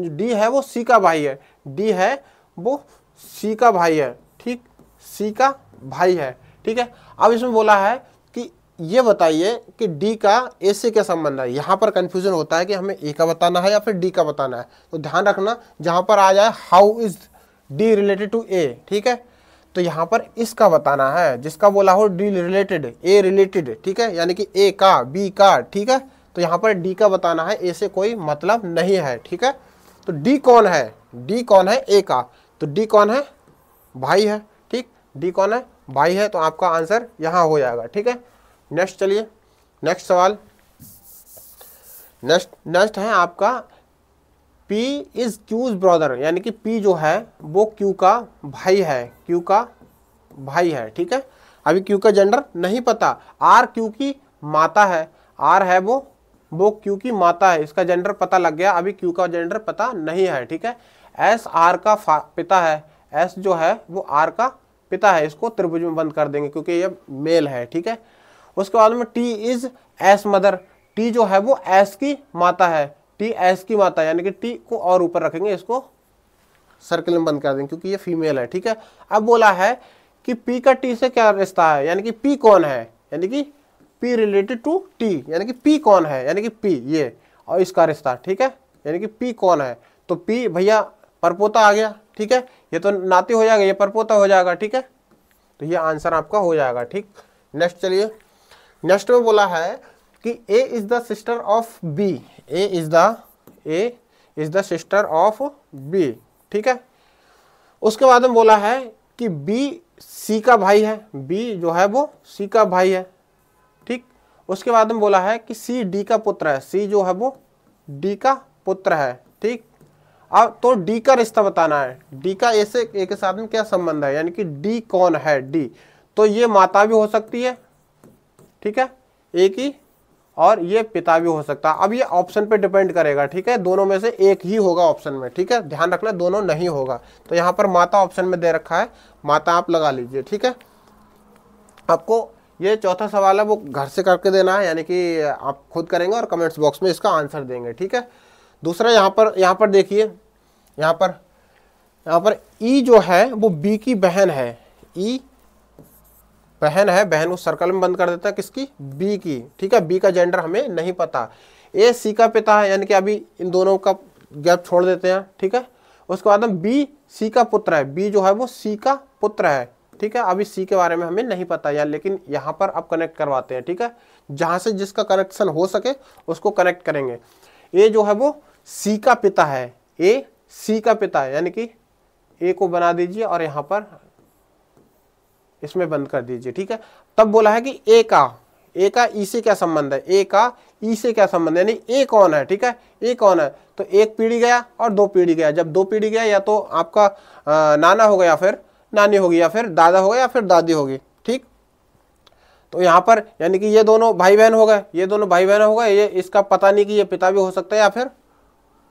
डी है वो सी का भाई है, डी है वो सी का भाई है, ठीक, सी का भाई है, ठीक है। अब इसमें बोला है कि ये बताइए कि डी का ए से क्या संबंध है। यहां पर कंफ्यूजन होता है कि हमें ए का बताना है या फिर डी का बताना है, तो ध्यान रखना जहां पर आ जाए how is D related to A, ठीक है, तो यहां पर इसका बताना है, जिसका बोला हो डी रिलेटेड, ए रिलेटेड, ठीक है, यानी कि ए का, बी का, ठीक है, तो यहां पर डी का बताना है, ए से कोई मतलब नहीं है, ठीक है। तो डी कौन है, डी कौन है, ए का, तो डी कौन है, भाई है, ठीक, डी कौन है, भाई है, तो आपका आंसर यहां हो जाएगा, ठीक है। नेक्स्ट चलिए, नेक्स्ट सवाल, नेक्स्ट है आपका P इज क्यूज ब्रदर, यानी कि P जो है वो Q का भाई है, Q का भाई है, ठीक है। अभी Q का जेंडर नहीं पता, R Q की माता है, R है वो Q की माता है, इसका जेंडर पता लग गया, अभी Q का जेंडर पता नहीं है, ठीक है। S R का पिता है, S जो है वो R का पिता है, इसको त्रिभुज में बंद कर देंगे क्योंकि ये मेल है, ठीक है। उसके बाद में T is S mother, T जो है वो S की माता है, T S की माता, यानी कि T को और ऊपर रखेंगे, इसको सर्कल में बंद कर देंगे क्योंकि ये फीमेल है, ठीक है। अब बोला है कि P का T से क्या रिश्ता है, यानी कि P कौन है, यानी कि P रिलेटेड टू T, यानी कि P कौन है, यानी कि P ये और इसका रिश्ता, ठीक है, यानी कि P कौन है, तो P भैया परपोता आ गया, ठीक है, ये तो नाती हो जाएगा, ये परपोता हो जाएगा, ठीक है, तो ये आंसर आपका हो जाएगा, ठीक। नेक्स्ट चलिए, नेक्स्ट में बोला है कि A is the sister of B, A is the sister of B, ठीक है। उसके बाद में बोला है कि B C का भाई है, B जो है वो C का भाई है, ठीक। उसके बाद में बोला है कि C D का पुत्र है, C जो है वो D का पुत्र है, ठीक। अब तो D का रिश्ता बताना है, D का A से A के साथ में क्या संबंध है, यानी कि D कौन है, D तो ये माता भी हो सकती है, ठीक है, एक ही, और ये पिता भी हो सकता है। अब ये ऑप्शन पे डिपेंड करेगा, ठीक है, दोनों में से एक ही होगा ऑप्शन में, ठीक है, ध्यान रखना दोनों नहीं होगा। तो यहाँ पर माता ऑप्शन में दे रखा है, माता आप लगा लीजिए, ठीक है। आपको ये चौथा सवाल है वो घर से करके देना है, यानी कि आप खुद करेंगे और कमेंट्स बॉक्स में इसका आंसर देंगे, ठीक है। दूसरा यहाँ पर देखिए, यहाँ पर यहाँ पर ई जो है वो बी की बहन है, ई बहन है, बहन को सर्कल में बंद कर देता है, किसकी, बी की, ठीक है। बी का जेंडर हमें नहीं पता। ए सी का पिता है, यानी कि अभी इन दोनों का गैप छोड़ देते हैं, ठीक है। उसके बाद में बी सी का पुत्र है, बी जो है वो सी का पुत्र है, ठीक है। अभी सी के बारे में हमें नहीं पता यार, लेकिन यहाँ पर अब कनेक्ट करवाते हैं, ठीक है। जहाँ से जिसका कनेक्शन हो सके उसको कनेक्ट करेंगे। ए जो है वो सी का पिता है, ए सी का पिता है, यानी कि ए को बना दीजिए और यहाँ पर इसमें बंद कर दीजिए, ठीक है। तब बोला है कि ए का ई से क्या संबंध है, ए का ई से क्या संबंध है, यानी ए कौन है, ठीक है। ए कौन है, तो एक पीढ़ी गया और दो पीढ़ी गया। जब दो पीढ़ी गया या तो आपका नाना होगा या फिर नानी होगी या फिर दादा होगा या फिर दादी होगी, ठीक। तो यहाँ पर यानी कि ये दोनों भाई बहन हो गए, ये दोनों भाई बहन हो गए। ये इसका पता नहीं कि ये पिता भी हो सकता है या फिर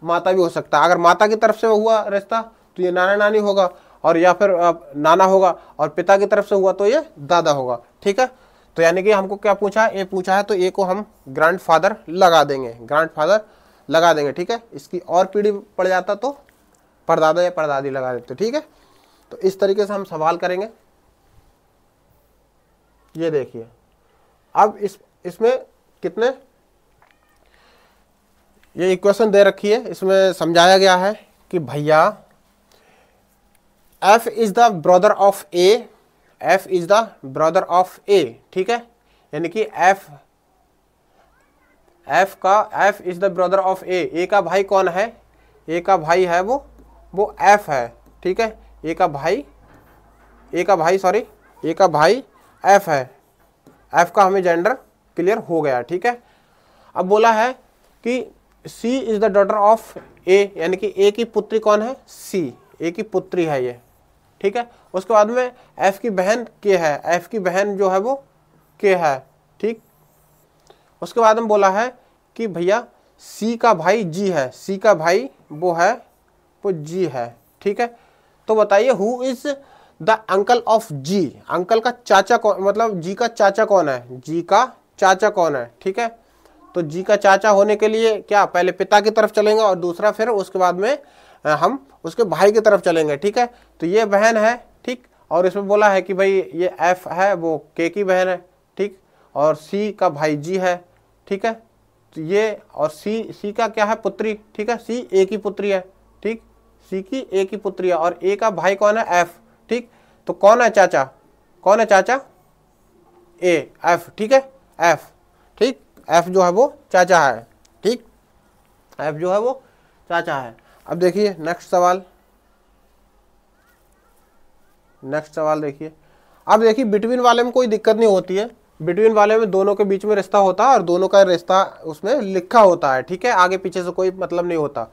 माता भी हो सकता है। अगर माता की तरफ से हुआ रिश्ता तो ये नाना नानी होगा, और या फिर नाना होगा, और पिता की तरफ से हुआ तो ये दादा होगा, ठीक है। तो यानी कि हमको क्या पूछा है, ए पूछा है, तो ए को हम ग्रैंडफादर लगा देंगे, ग्रैंडफादर लगा देंगे, ठीक है। इसकी और पीढ़ी पड़ जाता तो परदादा या परदादी लगा देते, ठीक है। तो इस तरीके से हम सवाल करेंगे। ये देखिए अब इसमें कितने, ये इक्वेशन दे रखी है, इसमें समझाया गया है कि भैया f is the brother of A, f is the brother of A, ठीक है। यानी कि f is the brother of A का भाई कौन है, ए का भाई है वो f है, ठीक है। ए का भाई f है, f का हमें जेंडर क्लियर हो गया, ठीक है। अब बोला है कि c is the daughter of A, यानी कि ए की पुत्री कौन है, c, ए की पुत्री है ये, ठीक है। उसके बाद में f की बहन k है, f की बहन जो है वो k है, ठीक। उसके बाद में बोला है कि भैया c का भाई g है, c का भाई वो g है, ठीक है। तो बताइए who is the uncle of G, uncle का चाचा कौन, मतलब जी का चाचा कौन है, जी का चाचा कौन है, ठीक है। तो जी का चाचा होने के लिए क्या, पहले पिता की तरफ चलेंगे और दूसरा फिर उसके बाद में हम उसके भाई की तरफ चलेंगे, ठीक है। तो ये बहन है, ठीक। और इसमें बोला है कि भाई ये एफ है वो के की बहन है, ठीक। और सी का भाई जी है, ठीक है। तो ये और सी का क्या है, पुत्री, ठीक है। सी ए की पुत्री है, ठीक, सी की ए की पुत्री है। और ए का भाई कौन है, एफ, ठीक। तो कौन है चाचा, कौन है चाचा, ए, एफ, ठीक है, एफ, ठीक। एफ जो है वो चाचा है, ठीक, एफ जो है वो चाचा है। अब देखिए नेक्स्ट सवाल देखिए। अब देखिए बिटवीन वाले में कोई दिक्कत नहीं होती है, बिटवीन वाले में दोनों के बीच में रिश्ता होता है और दोनों का रिश्ता उसमें लिखा होता है, ठीक है। आगे पीछे से कोई मतलब नहीं होता।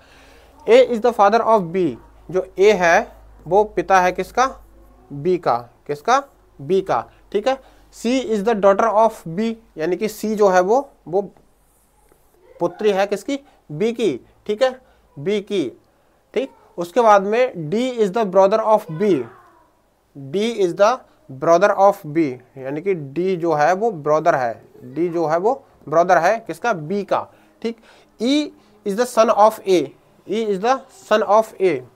A is the father of B, जो ए है वो पिता है किसका, बी का, किसका, बी का, ठीक है। C is the daughter of B, यानी कि सी जो है वो पुत्री है किसकी, बी की, ठीक है, बी की, ठीक। उसके बाद में D is the brother of B, D is the brother of B, यानी कि डी जो है वो ब्रदर है, डी जो है वो ब्रदर है किसका, बी का, ठीक। E is the son of A, E is the son of A,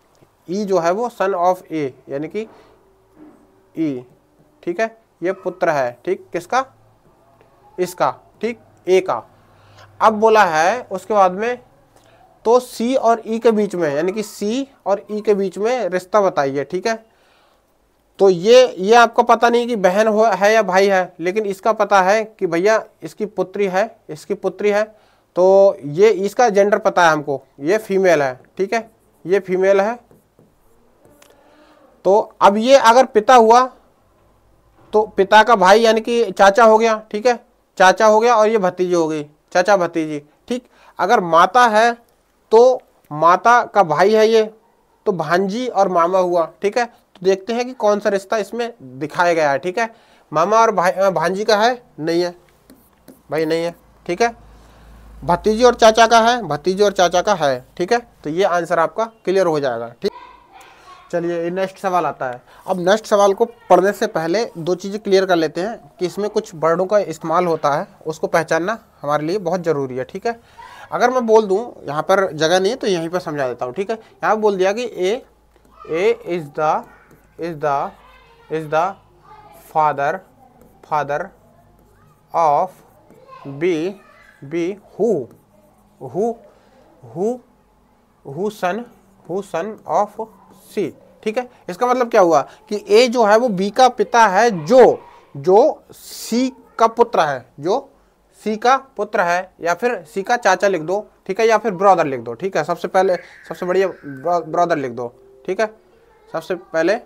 E जो है वो सन ऑफ ए, यानी कि ई, ठीक है, ये पुत्र है, ठीक, किसका, इसका, ठीक, ए का। अब बोला है उसके बाद में तो सी और ई के बीच में, यानी कि सी और ई के बीच में रिश्ता बताइए, ठीक है। तो ये आपको पता नहीं कि बहन है या भाई है, लेकिन इसका पता है कि भैया इसकी पुत्री है, इसकी पुत्री है। तो ये इसका जेंडर पता है हमको, ये फीमेल है, ठीक है, ये फीमेल है। तो अब ये अगर पिता हुआ तो पिता का भाई यानी कि चाचा हो गया, ठीक है, चाचा हो गया, और ये भतीजी हो गई, चाचा भतीजी, ठीक। अगर माता है तो माता का भाई है ये, तो भांजी और मामा हुआ, ठीक है। तो देखते हैं कि कौन सा रिश्ता इसमें दिखाया गया है, ठीक है। मामा और भांजी का है, नहीं है भाई, नहीं है, ठीक है। भतीजी और चाचा का है, भतीजी और चाचा का है, ठीक है। तो ये आंसर आपका क्लियर हो जाएगा, ठीक। चलिए नेक्स्ट सवाल आता है। अब नेक्स्ट सवाल को पढ़ने से पहले दो चीज़ें क्लियर कर लेते हैं कि इसमें कुछ वर्डों का इस्तेमाल होता है, उसको पहचानना हमारे लिए बहुत ज़रूरी है, ठीक है। अगर मैं बोल दूं, यहाँ पर जगह नहीं है तो यहीं पर समझा देता हूँ, ठीक है। यहाँ बोल दिया कि A A is the father of B who son of C. ठीक है, इसका मतलब क्या हुआ कि ए जो है वो बी का पिता है जो सी का पुत्र है, जो सी का पुत्र है, या फिर सी का चाचा लिख दो, ठीक है, या फिर ब्रदर लिख दो। ठीक है, सबसे पहले सबसे बढ़िया ब्रदर लिख दो। ठीक है, सबसे पहले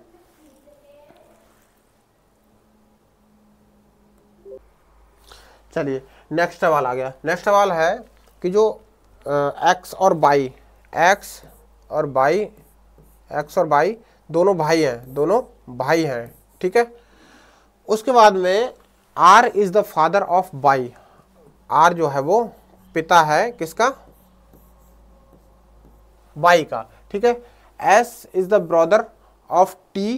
चलिए नेक्स्ट सवाल आ गया। नेक्स्ट सवाल है कि जो एक्स और बाई दोनों भाई हैं, ठीक है। उसके बाद में R is the father of Y, R जो है वो पिता है किसका, बाई का, ठीक है। S is the brother of T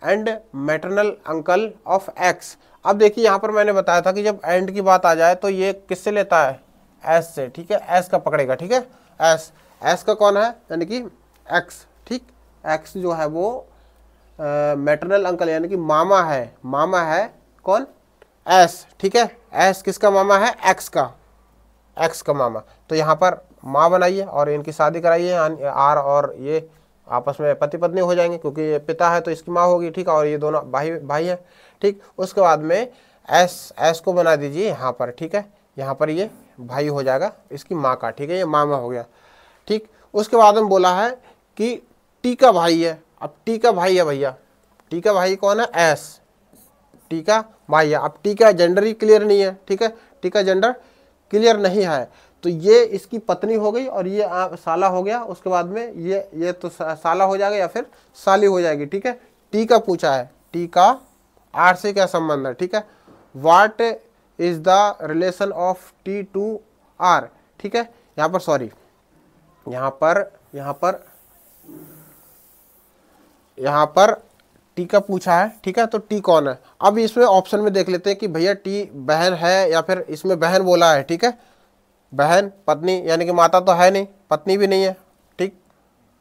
and maternal uncle of x. अब देखिए यहाँ पर मैंने बताया था कि जब एंड की बात आ जाए तो ये किससे लेता है, एस से, ठीक है, एस का पकड़ेगा, ठीक है। एस का कौन है, यानी कि एक्स, ठीक। एक्स जो है वो मैटरनल अंकल यानी कि मामा है कौन, एस, ठीक है। एस किसका मामा है, एक्स का मामा। तो यहाँ पर माँ बनाइए और इनकी शादी कराइए, आर और ये आपस में पति पत्नी हो जाएंगे, क्योंकि ये पिता है तो इसकी माँ होगी, ठीक है, और ये दोनों भाई है, ठीक। उसके बाद में एस को बना दीजिए यहाँ पर, ठीक है, यहाँ पर ये भाई हो जाएगा इसकी माँ का, ठीक है, ये मामा हो गया, ठीक। उसके बाद में बोला है कि टी का भाई है। अब टी का भाई है भैया, टी का भाई कौन है, एस, टी का भाई है। अब टी का जेंडर ही क्लियर नहीं है, ठीक है, टी का जेंडर क्लियर नहीं है, तो ये इसकी पत्नी हो गई और ये साला हो गया। उसके बाद में ये तो साला हो जाएगा या फिर साली हो जाएगी, ठीक है। टी का पूछा है, टी का आर से क्या संबंध है, ठीक है। What is the relation of T to R, ठीक है। यहाँ पर सॉरी, यहाँ पर टी का पूछा है, ठीक है, तो टी कौन है। अब इसमें ऑप्शन में देख लेते हैं कि भैया टी बहन है या फिर इसमें बहन बोला है, ठीक है, बहन पत्नी, यानी कि माता तो है नहीं, पत्नी भी नहीं है, ठीक,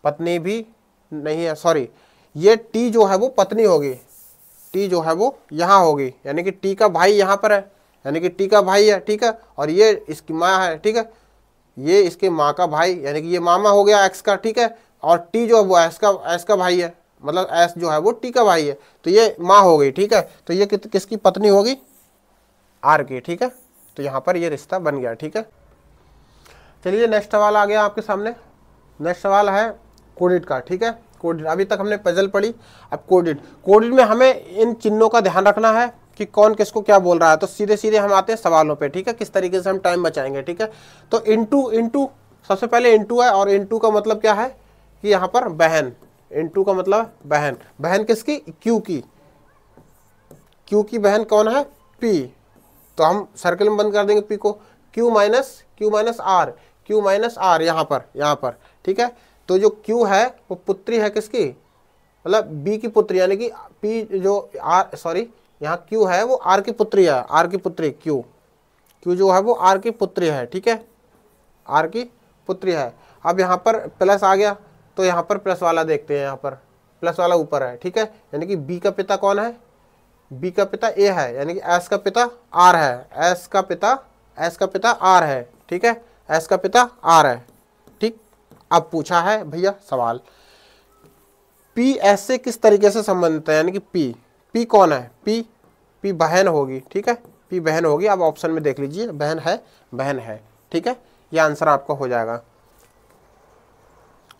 पत्नी भी नहीं है, सॉरी, ये टी जो है वो पत्नी होगी, टी जो है वो यहाँ होगी, यानी कि टी का भाई यहाँ पर है, यानी कि टी का भाई है, ठीक है, और ये इसकी माँ है, ठीक है, ये इसके माँ का भाई, यानी कि ये मामा हो गया एक्स का, ठीक है, और टी जो है वो एस का भाई है, मतलब एस जो है वो टी का भाई है, तो ये माँ हो गई, ठीक है। तो ये किसकी पत्नी होगी, आर की, ठीक है। तो यहाँ पर ये रिश्ता बन गया, ठीक है। चलिए नेक्स्ट सवाल आ गया आपके सामने। नेक्स्ट सवाल है कोडिट का, ठीक है। कोडिट, अभी तक हमने पजल पढ़ी, अब कोडिट में हमें इन चिन्हों का ध्यान रखना है कि कौन किसको क्या बोल रहा है। तो सीधे सीधे हम आते हैं सवालों पे, ठीक है, किस तरीके से हम टाइम बचाएंगे, ठीक है। तो इनटू सबसे पहले इनटू है, और इनटू का मतलब क्या है कि यहाँ पर बहन, इनटू का मतलब बहन किसकी, क्यू की बहन कौन है, पी। तो हम सर्कल में बंद कर देंगे पी को, क्यू माइनस आर यहाँ पर, ठीक है। तो जो क्यू है वो पुत्री है किसकी, मतलब बी की पुत्री, यानी कि पी जो आर, सॉरी, यहाँ क्यू है वो आर की पुत्री है, आर की पुत्री क्यू जो है वो आर की पुत्री है, ठीक है, आर की पुत्री है। अब यहाँ पर प्लस आ गया, तो यहाँ पर प्लस वाला देखते हैं, यहाँ पर प्लस वाला ऊपर है, ठीक है, यानी कि बी का पिता कौन है, बी का पिता ए है, यानी कि एस का पिता आर है, एस का पिता आर है, ठीक है, एस का पिता आर है, ठीक। अब पूछा है भैया सवाल, पी एस से किस तरीके से संबंधित है, यानी कि पी कौन है, पी बहन होगी, ठीक है, पी बहन होगी। अब ऑप्शन में देख लीजिए, बहन है, ठीक है, ये आंसर आपका हो जाएगा।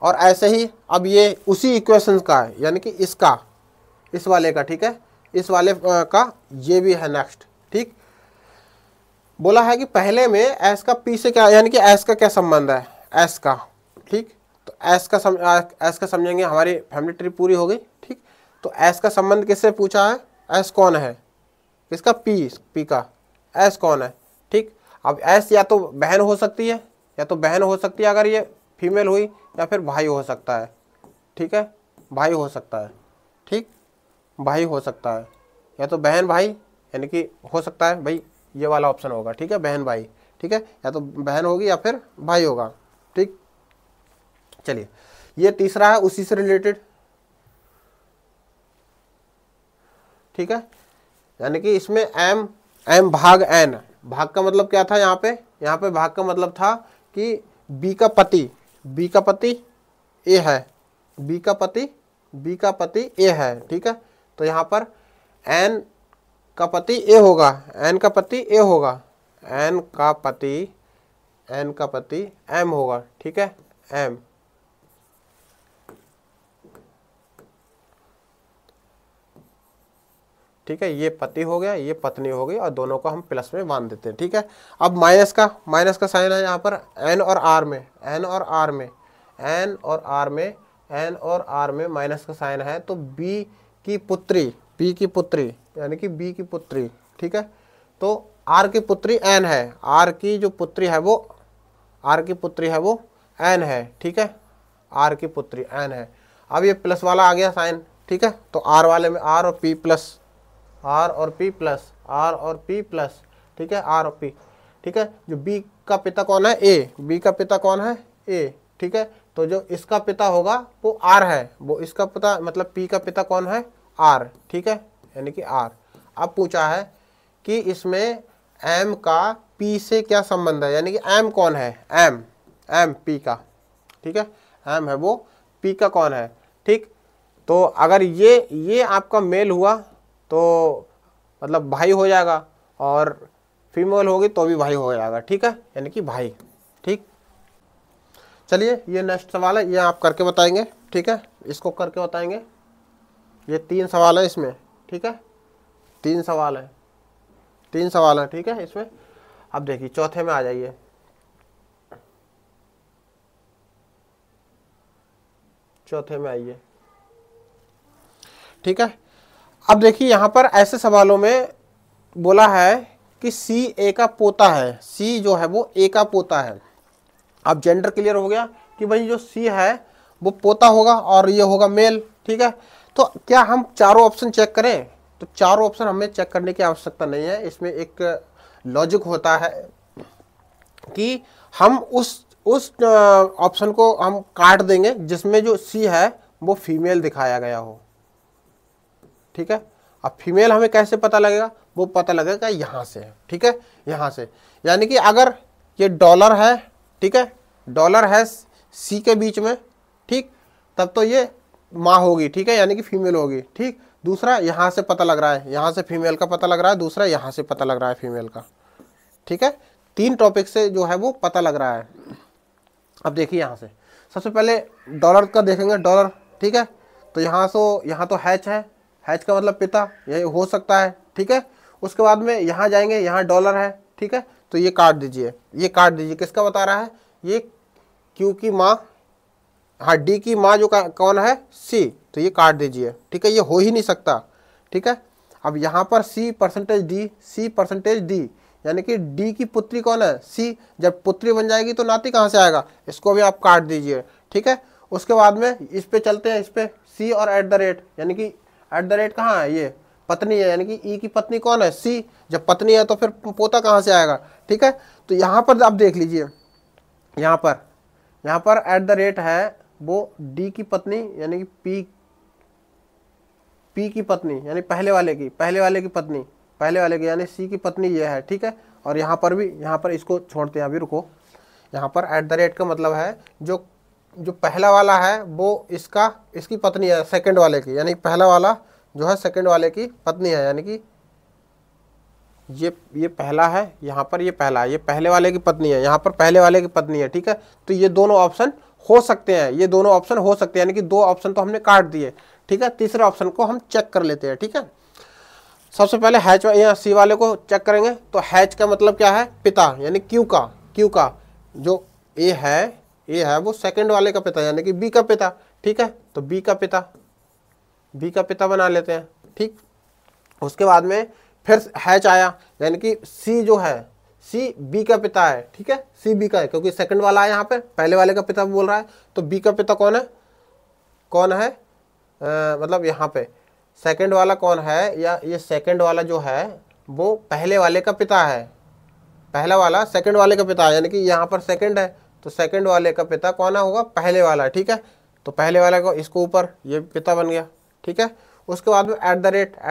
और ऐसे ही अब ये उसी इक्वेशन का है, यानी कि इस वाले का, ठीक है, इस वाले का ये भी है नेक्स्ट, ठीक। बोला है कि पहले में एस का पी से क्या, यानी कि एस का क्या संबंध है, एस का, ठीक। तो एस का समझेंगे, हमारी फैमिली ट्री पूरी हो गई, ठीक। तो एस का संबंध किससे पूछा है, एस कौन है, किसका, पी का, एस कौन है, ठीक। अब एस या तो बहन हो सकती है, अगर ये फीमेल हुई, या फिर भाई हो सकता है, ठीक है, भाई हो सकता है, ठीक, भाई हो सकता है, या तो बहन भाई, यानी कि हो सकता है भाई, ये वाला ऑप्शन होगा, ठीक है, बहन भाई, ठीक है, या तो बहन होगी या फिर भाई होगा, ठीक। चलिए ये तीसरा है उसी से रिलेटेड, ठीक है, यानी कि इसमें एम, एम भाग एन, भाग का मतलब क्या था यहाँ पे भाग का मतलब था कि बी का पति ए है, बी का पति ए है, ठीक है। तो यहाँ पर एन का पति ए होगा, एन का पति ए होगा, एन का पति एम होगा, ठीक है, एम। ठीक है, ये पति हो गया, ये पत्नी हो गई, और दोनों को हम प्लस में बांध देते हैं, ठीक है। अब माइनस का साइन है यहाँ पर एन और आर में, एन और आर में माइनस का साइन है, तो बी की पुत्री यानी कि बी की पुत्री, ठीक है। तो आर की पुत्री एन है, आर की पुत्री है वो एन है, ठीक है, आर की पुत्री एन है। अब ये प्लस वाला आ गया साइन, ठीक है। तो आर वाले में आर और पी प्लस, ठीक है, आर और पी, ठीक है। जो बी का पिता कौन है, ए, ठीक है। तो जो इसका पिता होगा वो आर है, वो इसका पिता मतलब पी का पिता कौन है, आर, ठीक है, यानी कि आर। अब पूछा है कि इसमें एम का पी से क्या संबंध है, यानी कि एम कौन है, एम पी का, ठीक है, एम है वो पी का कौन है, ठीक। तो अगर ये आपका मेल हुआ तो मतलब भाई हो जाएगा, और फीमेल होगी तो भी भाई हो जाएगा, ठीक है, यानी कि भाई, ठीक। चलिए ये नेक्स्ट सवाल है, ये आप करके बताएंगे, ठीक है, इसको करके बताएंगे। ये 3 सवाल है इसमें, ठीक है, 3 सवाल है, ठीक है इसमें। अब देखिए चौथे में आ जाइए, चौथे में आइए, ठीक है। अब देखिए यहाँ पर ऐसे सवालों में बोला है कि सी ए का पोता है, सी जो है वो ए का पोता है। अब जेंडर क्लियर हो गया कि भाई जो सी है वो पोता होगा और ये होगा मेल, ठीक है। तो क्या हम चारों ऑप्शन चेक करें, तो चारों ऑप्शन हमें चेक करने की आवश्यकता नहीं है। इसमें एक लॉजिक होता है कि हम उस ऑप्शन को हम काट देंगे जिसमें जो सी है वो फीमेल दिखाया गया हो, ठीक है। अब फीमेल हमें कैसे पता लगेगा, वो पता लगेगा यहाँ से, ठीक है, यहाँ से। यानी कि अगर ये डॉलर है, ठीक है, डॉलर है सी के बीच में, ठीक, तब तो ये माँ होगी, ठीक है, यानी कि फीमेल होगी, ठीक। दूसरा यहाँ से पता लग रहा है, यहाँ से फीमेल का पता लग रहा है, दूसरा यहाँ से पता लग रहा है फीमेल का, ठीक है। 3 टॉपिक से जो है वो पता लग रहा है। अब देखिए यहाँ से सबसे पहले डॉलर का देखेंगे, डॉलर, ठीक है। तो यहाँ तो हैच है, हैच का मतलब पिता, ये हो सकता है, ठीक है। उसके बाद में यहाँ जाएंगे, यहाँ डॉलर है, ठीक है। तो ये काट दीजिए, किसका बता रहा है, ये क्यू की माँ, हाँ डी की माँ जो कौन है, सी, तो ये काट दीजिए, ठीक है, ये हो ही नहीं सकता, ठीक है। अब यहाँ पर सी परसेंटेज डी, यानी कि डी की पुत्री कौन है, सी। जब पुत्री बन जाएगी तो नाती कहाँ से आएगा, इसको भी आप काट दीजिए, ठीक है। उसके बाद में इस पे चलते हैं, इस पे सी और एट द रेट, यानी कि एट द रेट कहाँ है, ये पत्नी है, यानी कि ई की पत्नी कौन है, सी। जब पत्नी है तो फिर पोता कहाँ से आएगा, ठीक है। तो यहाँ पर आप देख लीजिए, यहाँ पर एट द रेट है वो डी की पत्नी, यानी कि पी की पत्नी, यानी पहले वाले की पत्नी, यानी सी की पत्नी ये है, ठीक है। और यहाँ पर इसको छोड़ते हैं अभी, रुको। यहाँ पर एट द रेट का मतलब है जो पहला वाला है वो इसकी पत्नी है सेकंड वाले की, यानी पहला वाला जो है सेकंड वाले की पत्नी है, यानी कि ये पहला है, यहाँ पर ये पहला है, ये पहले वाले की पत्नी है, यहाँ पर पहले वाले की पत्नी है, ठीक है। तो ये दोनों ऑप्शन हो सकते हैं, यानी कि 2 ऑप्शन तो हमने काट दिए, ठीक है। तीसरे ऑप्शन को हम चेक कर लेते हैं, ठीक है। सबसे पहले हैच या सी वाले को चेक करेंगे। तो हैच का मतलब क्या है, पिता, यानी क्यू का जो ए है वो सेकंड वाले का पिता, यानी कि बी का पिता, ठीक है। तो बी का पिता बना लेते हैं, ठीक। उसके बाद में फिर हैच आया, यानी कि सी जो है, सी बी का पिता है, ठीक है, सी बी का है, क्योंकि सेकंड वाला है यहाँ पे, पहले वाले का पिता बोल रहा है। तो बी का पिता कौन है मतलब यहाँ पे सेकंड वाला कौन है, या ये सेकंड वाला जो है वो पहले वाले का पिता है, पहला वाला सेकंड वाले का पिता है, यानी कि यहाँ पर सेकंड है, तो सेकंड वाले का पिता कौन होगा, पहले वाला, ठीक है। तो पहले वाले को इसको ऊपर ये पिता बन गया, ठीक है। उसके बाद में एट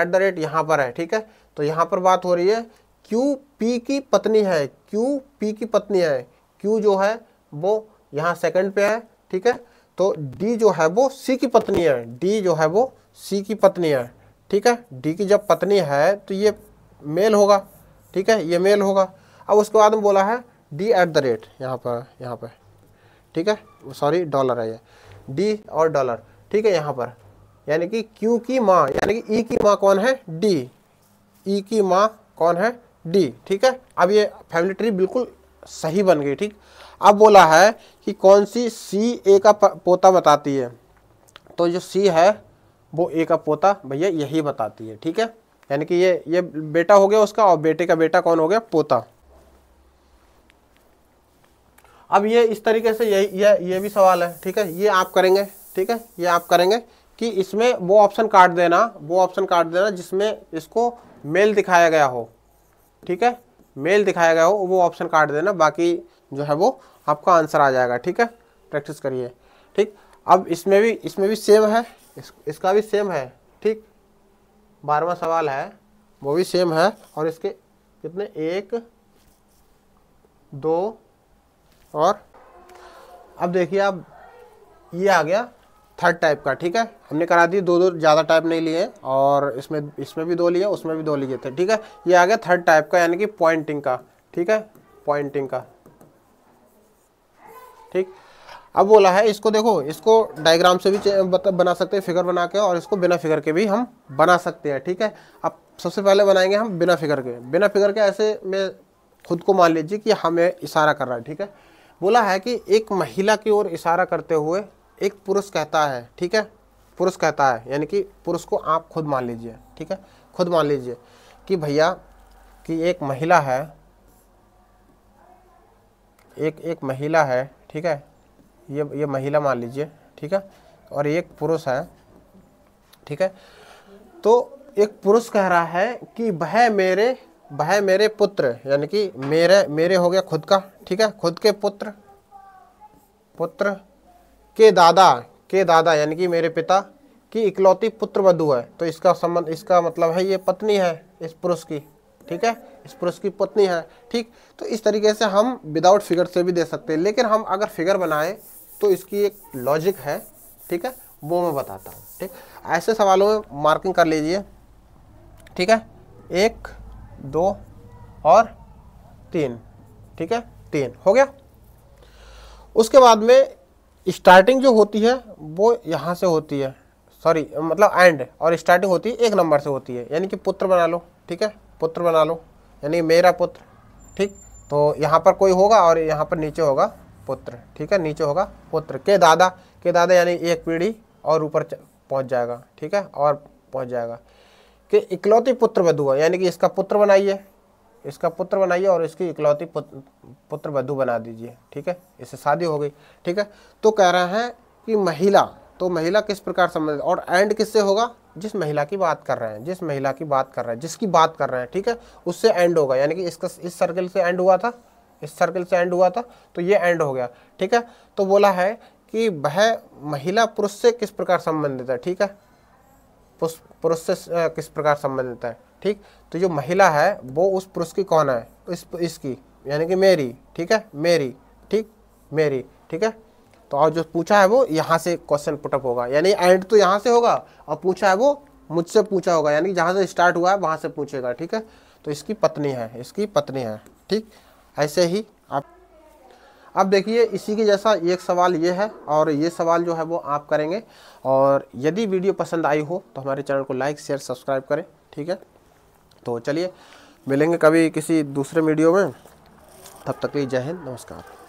द रेट यहाँ पर है, ठीक है। तो यहाँ पर बात हो रही है क्यू पी की पत्नी है, क्यू पी की पत्नी है, क्यू जो है वो यहाँ सेकंड पे है, ठीक है। तो डी जो है वो सी की पत्नी है, डी जो है वो सी की पत्नी है, ठीक है। डी की जब पत्नी है तो ये मेल होगा, ठीक है, ये मेल होगा। अब उसके बाद में बोला है डी एट द रेट, यहाँ पर, ठीक है, सॉरी डॉलर है ये, डी और डॉलर, ठीक है, यहाँ पर, यानी कि क्यू की माँ, यानी कि ई की माँ कौन है, डी, ई की माँ कौन है, डी, ठीक है। अब ये फैमिली ट्री बिल्कुल सही बन गई, ठीक। अब बोला है कि कौन सी सी ए का पोता बताती है, तो जो सी है वो ए का पोता भैया यही बताती है, ठीक है। यानी कि ये बेटा हो गया उसका, और बेटे का बेटा कौन हो गया, पोता। अब ये इस तरीके से ये भी सवाल है, ठीक है, ये आप करेंगे, ठीक है, ये आप करेंगे कि इसमें वो ऑप्शन काट देना जिसमें इसको मेल दिखाया गया हो, ठीक है, मेल दिखाया गया हो वो ऑप्शन काट देना, बाकी जो है वो आपका आंसर आ जाएगा, ठीक है। प्रैक्टिस करिए, ठीक। अब इसमें भी सेम है, इसका भी सेम है, ठीक, 12वां सवाल है वो भी सेम है, और इसके कितने, 1 2 और अब देखिए अब ये आ गया थर्ड टाइप का, ठीक है। हमने करा दी दो ज़्यादा टाइप नहीं लिए, और इसमें भी 2 लिए, उसमें भी 2 लिए थे, ठीक है। ये आ गया थर्ड टाइप का, यानी कि पॉइंटिंग का, ठीक है, पॉइंटिंग का, ठीक। अब बोला है इसको देखो, इसको डायग्राम से भी बना सकते हैं फिगर बना के, और इसको बिना फिगर के भी हम बना सकते हैं, ठीक है। अब सबसे पहले बनाएंगे हम बिना फिगर के। ऐसे में खुद को मान लीजिए कि हमें इशारा कर रहा है, ठीक है। बोला है कि एक महिला की ओर इशारा करते हुए एक पुरुष कहता है, ठीक है, पुरुष कहता है, यानी कि पुरुष को आप खुद मान लीजिए, ठीक है, खुद मान लीजिए कि भैया कि एक महिला है, एक महिला है, ठीक है, ये महिला मान लीजिए, ठीक है, और एक पुरुष है, ठीक है। तो एक पुरुष कह रहा है कि वह मेरे पुत्र, यानी कि मेरे हो गया खुद का, ठीक है, खुद के पुत्र के दादा यानी कि मेरे पिता की इकलौती पुत्र वधू है। तो इसका मतलब है ये पत्नी है इस पुरुष की, ठीक है, इस पुरुष की पत्नी है, ठीक। तो इस तरीके से हम विदाउट फिगर से भी दे सकते हैं, लेकिन हम अगर फिगर बनाएं तो इसकी एक लॉजिक है, ठीक है, वो मैं बताता हूँ, ठीक। ऐसे सवालों में मार्किंग कर लीजिए, ठीक है, 1 2 और 3, ठीक है, 3 हो गया। उसके बाद में स्टार्टिंग जो होती है वो यहाँ से होती है, सॉरी मतलब एंड, और स्टार्टिंग होती है 1 नंबर से होती है, यानी कि पुत्र बना लो, ठीक है, पुत्र बना लो, यानी मेरा पुत्र, ठीक। तो यहाँ पर कोई होगा और यहाँ पर नीचे होगा पुत्र, ठीक है, नीचे होगा पुत्र के दादा यानी एक पीढ़ी और ऊपर पहुँच जाएगा, ठीक है, और पहुँच जाएगा कि इकलौती पुत्र वधू है, यानी कि इसका पुत्र बनाइए और इसकी इकलौती पुत्र वधू बना दीजिए, ठीक है, इससे शादी हो गई, ठीक है। तो कह रहे हैं कि महिला, तो महिला किस प्रकार संबंधित, और एंड किससे होगा, जिस महिला की बात कर रहे हैं, जिसकी बात कर रहे हैं, ठीक है, उससे एंड होगा, यानी कि इसका इस सर्कल से एंड हुआ था, तो ये एंड हो गया, ठीक है। तो बोला है कि वह महिला पुरुष से किस प्रकार संबंधित है, ठीक है, पुरुष से किस प्रकार संबंधित है, ठीक। तो जो महिला है वो उस पुरुष की कौन है, इसकी, यानी कि मेरी, ठीक है, मेरी, ठीक है। तो और जो पूछा है वो यहाँ से क्वेश्चन पुटअप होगा, यानी एंड तो यहाँ से होगा, और पूछा है वो मुझसे पूछा होगा, यानी कि जहाँ से स्टार्ट हुआ है वहाँ से पूछेगा, ठीक है। तो इसकी पत्नी है, ठीक। ऐसे ही आप अब देखिए इसी के जैसा एक सवाल ये है, और ये सवाल जो है वो आप करेंगे। और यदि वीडियो पसंद आई हो तो हमारे चैनल को लाइक शेयर सब्सक्राइब करें, ठीक है। तो चलिए मिलेंगे कभी किसी दूसरे वीडियो में, तब तक के लिए जय हिंद, नमस्कार।